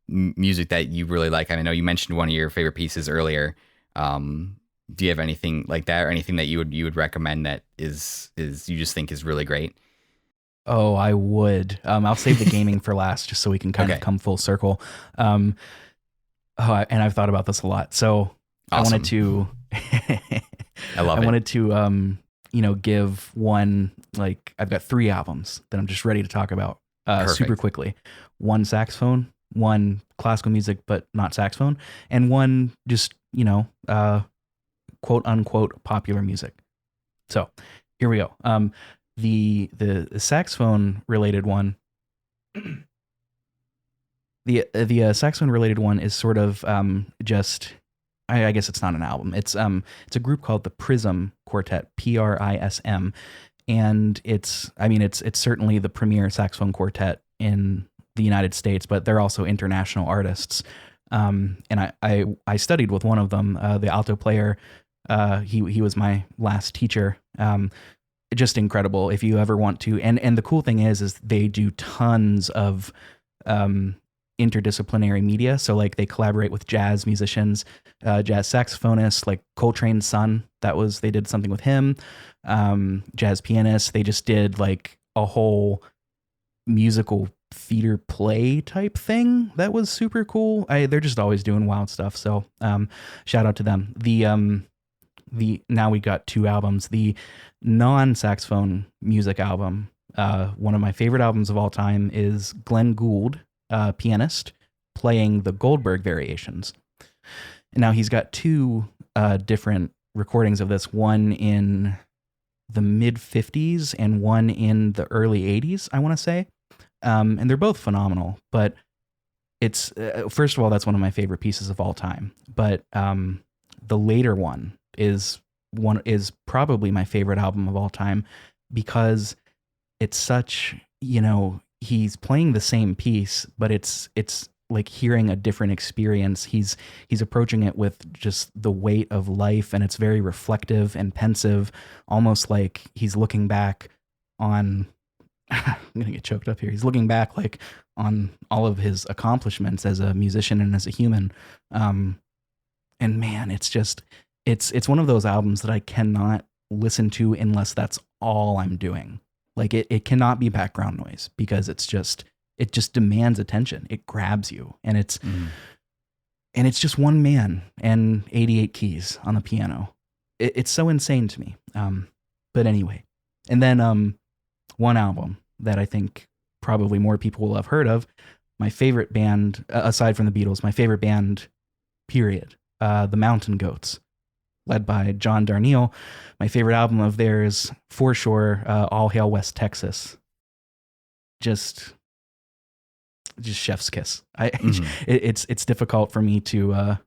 music that you really like? I know you mentioned one of your favorite pieces earlier. Do you have anything like that, or anything that you would recommend that is you just think is really great? Oh, I would. I'll save the gaming for last, just so we can kind of come full circle. And I've thought about this a lot. So awesome. I wanted to, I wanted to, give one, like, I've got 3 albums that I'm just ready to talk about super quickly. One saxophone, one classical music, but not saxophone, and one just, quote unquote popular music. So here we go. The saxophone related one, the saxophone related one is sort of just, I guess it's not an album. It's a group called the Prism Quartet, PRISM, and it's certainly the premier saxophone quartet in the United States, but they're also international artists. And I studied with one of them, the alto player. He was my last teacher. Just incredible. If you ever want to, and the cool thing is they do tons of interdisciplinary media. So like they collaborate with jazz musicians, jazz saxophonists, like Coltrane's son. They did something with him. Jazz pianists. They just did like a whole musical theater play type thing that was super cool. They're just always doing wild stuff. So shout out to them. The now we got two albums. The non-saxophone music album, one of my favorite albums of all time, is Glenn Gould, pianist, playing the Goldberg variations. And now he's got two different recordings of this, one in the mid 50s and one in the early 80s, I want to say. And they're both phenomenal, but it's first of all, that's one of my favorite pieces of all time. But the later one is probably my favorite album of all time, because it's such, he's playing the same piece, but it's like hearing a different experience. He's approaching it with just the weight of life, and it's very reflective and pensive, almost like he's looking back on I'm gonna get choked up here. He's looking back like on all of his accomplishments as a musician and as a human. And man, it's one of those albums that I cannot listen to unless that's all I'm doing. Like it cannot be background noise, because it just demands attention. It grabs you, and it's just one man and 88 keys on the piano. It's so insane to me. But anyway, and then one album that I think probably more people will have heard of, my favorite band aside from the Beatles, my favorite band, period, the Mountain Goats, led by John Darnielle. My favorite album of theirs, for sure, All Hail West Texas. Just chef's kiss. It's difficult for me to,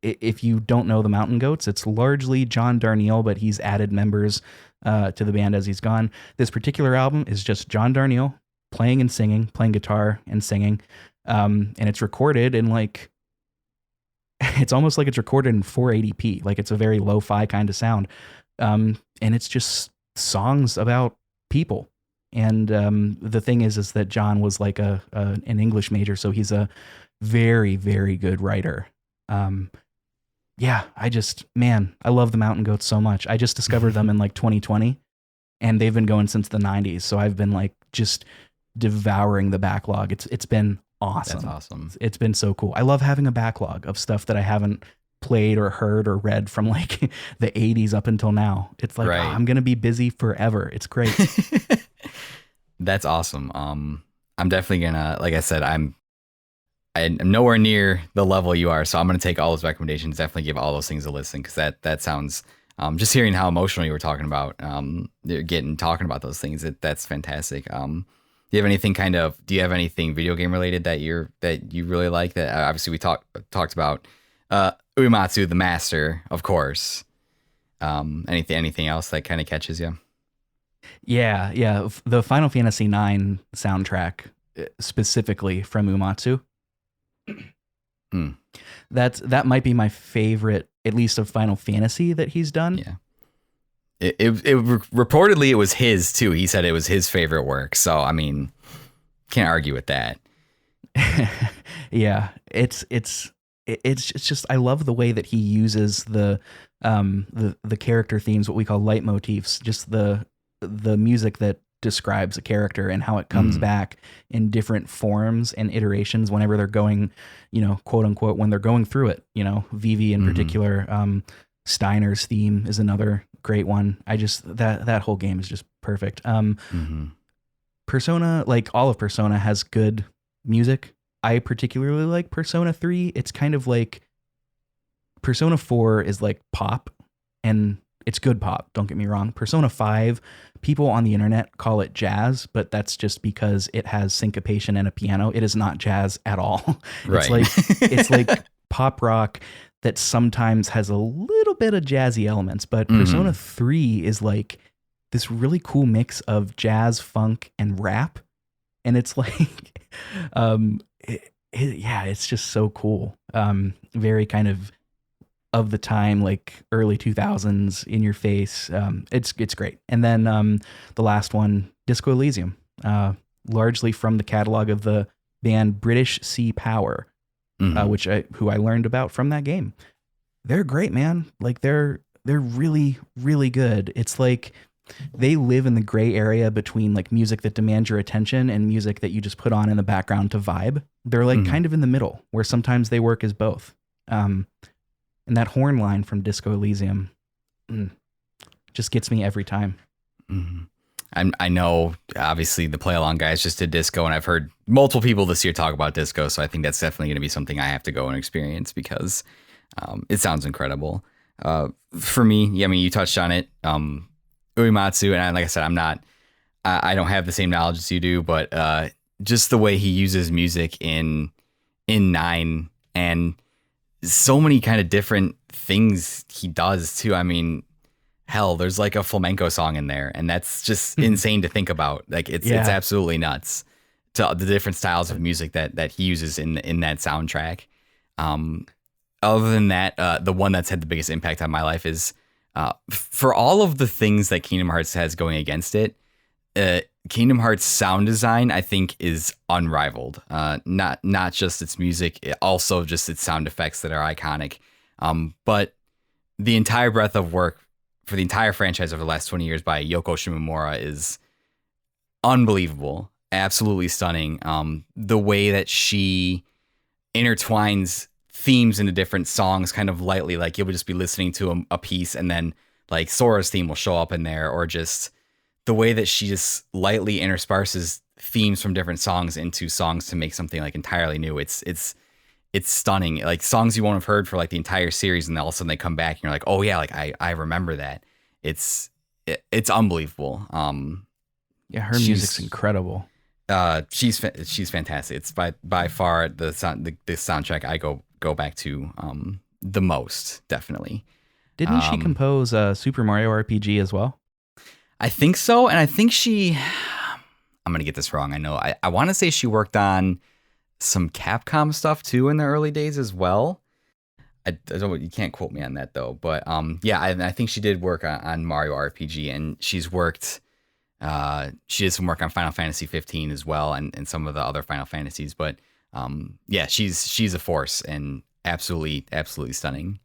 if you don't know the Mountain Goats, it's largely John Darnielle, but he's added members to the band as he's gone. This particular album is just John Darnielle playing and singing, playing guitar and singing, and it's recorded in it's almost like it's recorded in 480p, like it's a very lo-fi kind of sound, and it's just songs about people. And the thing is that John was like an English major, so he's a very, very good writer. I love the Mountain Goats so much. I just discovered them in 2020, and they've been going since the 90s. So I've been just devouring the backlog. It's been awesome. That's awesome. It's been so cool. I love having a backlog of stuff that I haven't played or heard or read from the 80s up until now. It's like, right. I'm going to be busy forever. It's great. That's awesome. I'm definitely gonna, like I said, I'm nowhere near the level you are, so I'm gonna take all those recommendations. Definitely give all those things a listen, because that sounds. Just hearing how emotional you were talking about, talking about those things, that's fantastic. Do you have anything do you have anything video game related that you really like? That obviously we talked about Uematsu, the master, of course. Anything else that kind of catches you? Yeah. The Final Fantasy IX soundtrack, specifically from Uematsu. That might be my favorite, at least of Final Fantasy that he's done. Yeah. It reportedly it was his too. He said it was his favorite work. So I mean, can't argue with that. Yeah, it's just, I love the way that he uses the character themes, what we call leitmotifs, just the music that describes a character and how it comes back in different forms and iterations whenever they're going, quote unquote, when they're going through it. Vivi in particular, Steiner's theme is another great one. That whole game is just perfect. Persona, like all of Persona, has good music. I particularly like Persona 3. It's kind of like Persona 4 is like pop, and it's good pop, don't get me wrong. Persona 5, people on the internet call it jazz, but that's just because it has syncopation and a piano. It is not jazz at all. Right. It's like pop rock that sometimes has a little bit of jazzy elements, but Persona 3 is like this really cool mix of jazz, funk, and rap. And it's like, it's just so cool. Very kind of the time, like early 2000s, in your face. It's great. And then the last one, Disco Elysium, largely from the catalog of the band British Sea Power, who I learned about from that game. They're great, man. Like they're really, really good. It's like They live in the gray area between like music that demands your attention and music that you just put on in the background to vibe. They're like Mhm. kind of in the middle, where sometimes they work as both. Um, and that horn line from Disco Elysium just gets me every time. Mhm. I know, obviously, the play along guys just did disco, and I've heard multiple people this year talk about disco. So I think that's definitely going to be something I have to go and experience because it sounds incredible. For me, yeah, I mean, you touched on it. Uematsu, and like I said, I don't have the same knowledge as you do, but just the way he uses music in Nine and so many kind of different things he does too. I mean, hell, there's like a flamenco song in there, and that's just insane to think about. Like it's Yeah. absolutely nuts to the different styles of music that he uses in that soundtrack. Um, Other than that, the one that's had the biggest impact on my life is for all of the things that Kingdom Hearts has going against it. Kingdom Hearts sound design, I think, is unrivaled. Not just its music, also just its sound effects that are iconic. But the entire breadth of work for the entire franchise over the last 20 years by Yoko Shimomura is unbelievable, absolutely stunning. The way that she intertwines themes into different songs kind of lightly, like you'll just be listening to a piece and then like Sora's theme will show up in there, or just the way that she just lightly intersperses themes from different songs into songs to make something like entirely new. It's stunning. Like songs you won't have heard for like the entire series, and then all of a sudden they come back and you're like, oh yeah, like I remember that. It's unbelievable. Yeah, her music's She's incredible. she's fantastic. It's by far the soundtrack I go back to the most, definitely. Didn't she Um, compose Super Mario RPG as well? I think so, and I think I'm gonna get this wrong. I know. I want to say she worked on some Capcom stuff too in the early days as well. I don't. You can't quote me on that though. But yeah, I think she did work on Mario RPG, and she's worked. She did some work on Final Fantasy 15 as well, and some of the other Final Fantasies. But yeah, she's a force and absolutely stunning.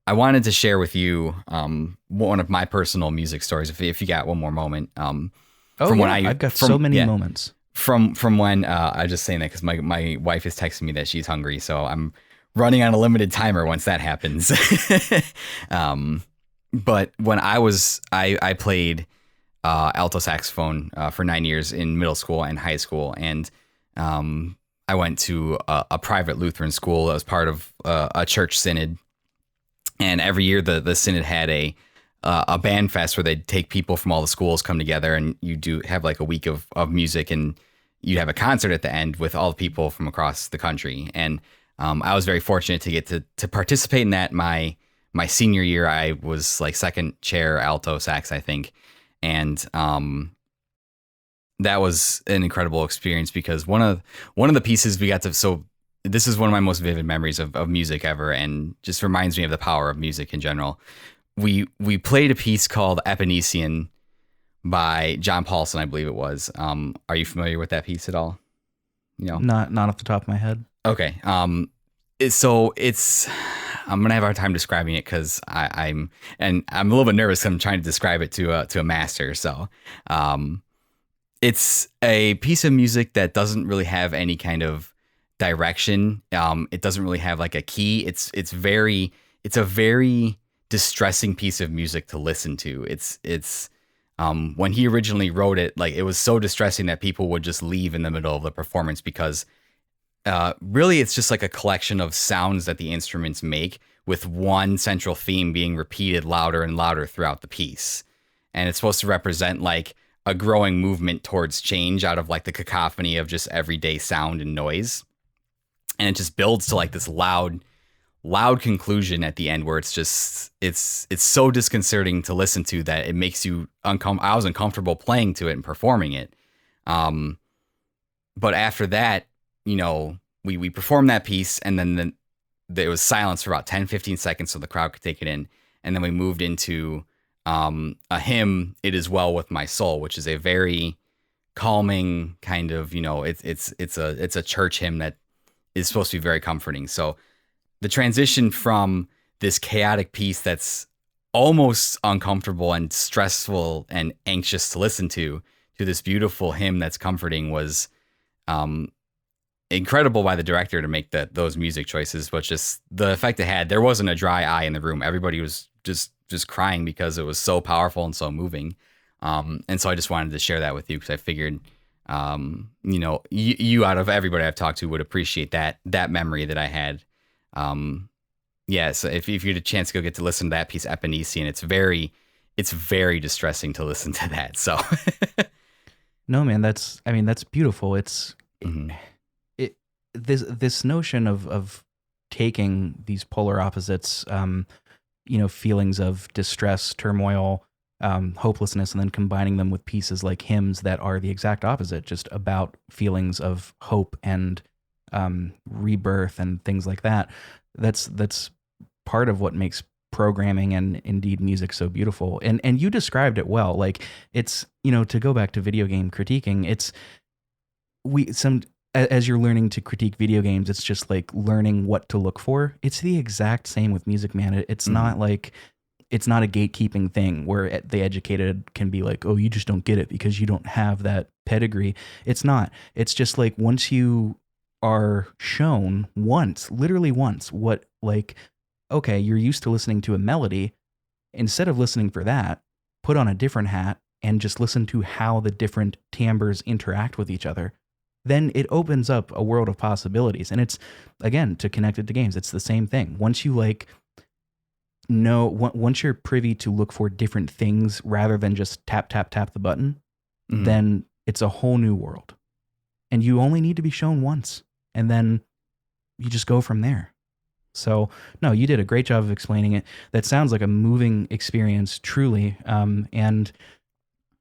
I wanted to share with you one of my personal music stories. If you got one more moment, Oh from when yeah, I've got so from many yeah moments. from when I was just saying that because my wife is texting me that she's hungry, so I'm running on a limited timer once that happens. um, but when I played alto saxophone for 9 years in middle school and high school, and I went to a private Lutheran school that was part of a church synod. And every year the synod had a band fest where they'd take people from all the schools, come together, and you do have like a week of music, and you'd have a concert at the end with all the people from across the country. And I was very fortunate to get to participate in that. My senior year, I was like second chair alto sax, I think, and that was an incredible experience because one of the pieces we got to this is one of my most vivid memories of music ever, and just reminds me of the power of music in general. We played a piece called Epinesian by John Paulson, I believe it was. Are you familiar with that piece at all? You know? Not off the top of my head. Okay. So it's I'm gonna have a hard time describing it because I'm a little bit nervous 'cause I'm trying to describe it to a master. So it's a piece of music that doesn't really have any kind of direction. It doesn't really have like a key. It's a very distressing piece of music to listen to. It's when he originally wrote it, like it was so distressing that people would just leave in the middle of the performance because really it's just like a collection of sounds that the instruments make with one central theme being repeated louder and louder throughout the piece. And it's supposed to represent like a growing movement towards change out of like the cacophony of just everyday sound and noise. And it just builds to like this loud conclusion at the end where it's just it's so disconcerting to listen to that it makes you I was uncomfortable playing to it and performing it. But after that, you know, we performed that piece, and then there was silence for about 10-15 seconds so the crowd could take it in, and then we moved into a hymn, "It Is Well With My Soul," which is a very calming kind of, you know, it's a church hymn that is supposed to be very comforting. So the transition from this chaotic piece that's almost uncomfortable and stressful and anxious to listen to this beautiful hymn that's comforting was um, incredible by the director to make those music choices, but just the effect it had. There wasn't a dry eye in the room. Everybody was just crying because it was so powerful and so moving. And so I just wanted to share that with you because I figured, you out of everybody I've talked to would appreciate that memory that I had. Yeah, so if you get a chance to go get to listen to that piece, Epinesi, and it's very distressing to listen to that. So, No, man, that's beautiful. Mhm. This notion of taking these polar opposites, feelings of distress, turmoil, hopelessness, and then combining them with pieces like hymns that are the exact opposite, just about feelings of hope and rebirth and things like that. That's part of what makes programming and indeed music so beautiful. And you described it well. Like it's, to go back to video game critiquing, as you're learning to critique video games, it's just like learning what to look for. It's the exact same with music, man. It's not like, it's not a gatekeeping thing where the educated can be like, oh, you just don't get it because you don't have that pedigree. It's not. It's just like once you are shown literally once, what, like, okay, you're used to listening to a melody. Instead of listening for that, put on a different hat and just listen to how the different timbres interact with each other. Then it opens up a world of possibilities. And it's, again, to connect it to games, it's the same thing. Once you once you're privy to look for different things rather than just tap, tap, tap the button, then it's a whole new world. And you only need to be shown once. And then you just go from there. So, no, you did a great job of explaining it. That sounds like a moving experience, truly. And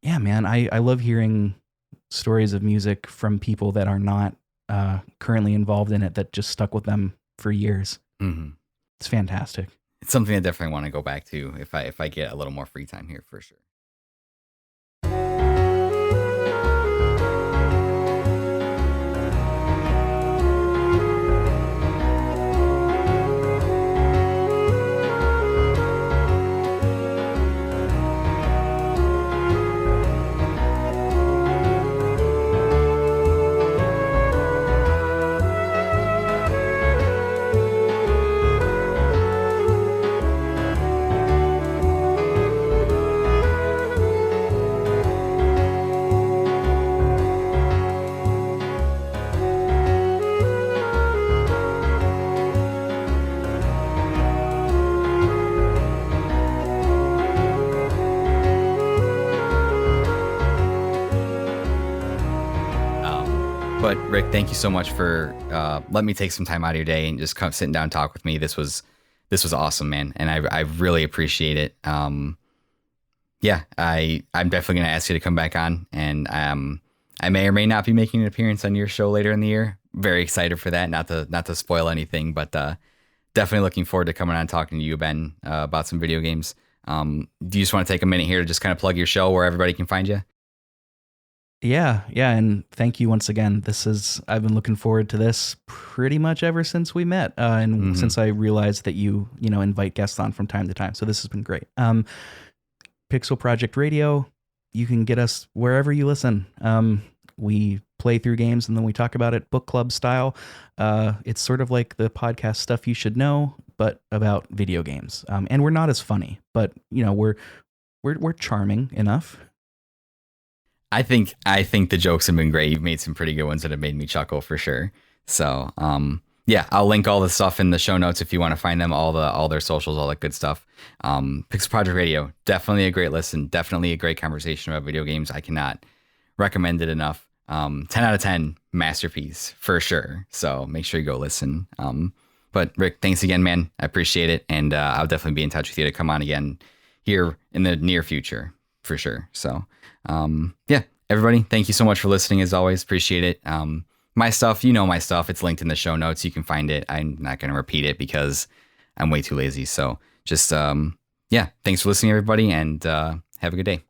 yeah, man, I love hearing stories of music from people that are not currently involved in it, that just stuck with them for years. Mm-hmm. It's fantastic. It's something I definitely want to go back to if I get a little more free time here, for sure. But Rick, thank you so much for letting me take some time out of your day and just come sitting down and talk with me. This was awesome, man, and I really appreciate it. Yeah, I'm definitely gonna ask you to come back on, and I may or may not be making an appearance on your show later in the year. Very excited for that. Not to spoil anything, but definitely looking forward to coming on and talking to you, Ben, about some video games. Do you just want to take a minute here to just kind of plug your show where everybody can find you? Yeah, and thank you once again. I've been looking forward to this pretty much ever since we met, and since I realized that you invite guests on from time to time. So this has been great. Pixel Project Radio, you can get us wherever you listen. We play through games and then we talk about it book club style. It's sort of like the podcast Stuff You Should Know, but about video games. And we're not as funny, but we're charming enough. I think the jokes have been great. You've made some pretty good ones that have made me chuckle for sure. So, yeah, I'll link all the stuff in the show notes if you want to find them, all their socials, all that good stuff. Pixel Project Radio, definitely a great listen, definitely a great conversation about video games. I cannot recommend it enough. 10 out of 10 masterpiece for sure. So make sure you go listen. But Rick, thanks again, man. I appreciate it, and I'll definitely be in touch with you to come on again here in the near future for sure. So. Yeah, everybody, thank you so much for listening. As always, appreciate it. My stuff, my stuff, it's linked in the show notes. You can find it. I'm not going to repeat it because I'm way too lazy. So just, yeah, thanks for listening, everybody, and have a good day.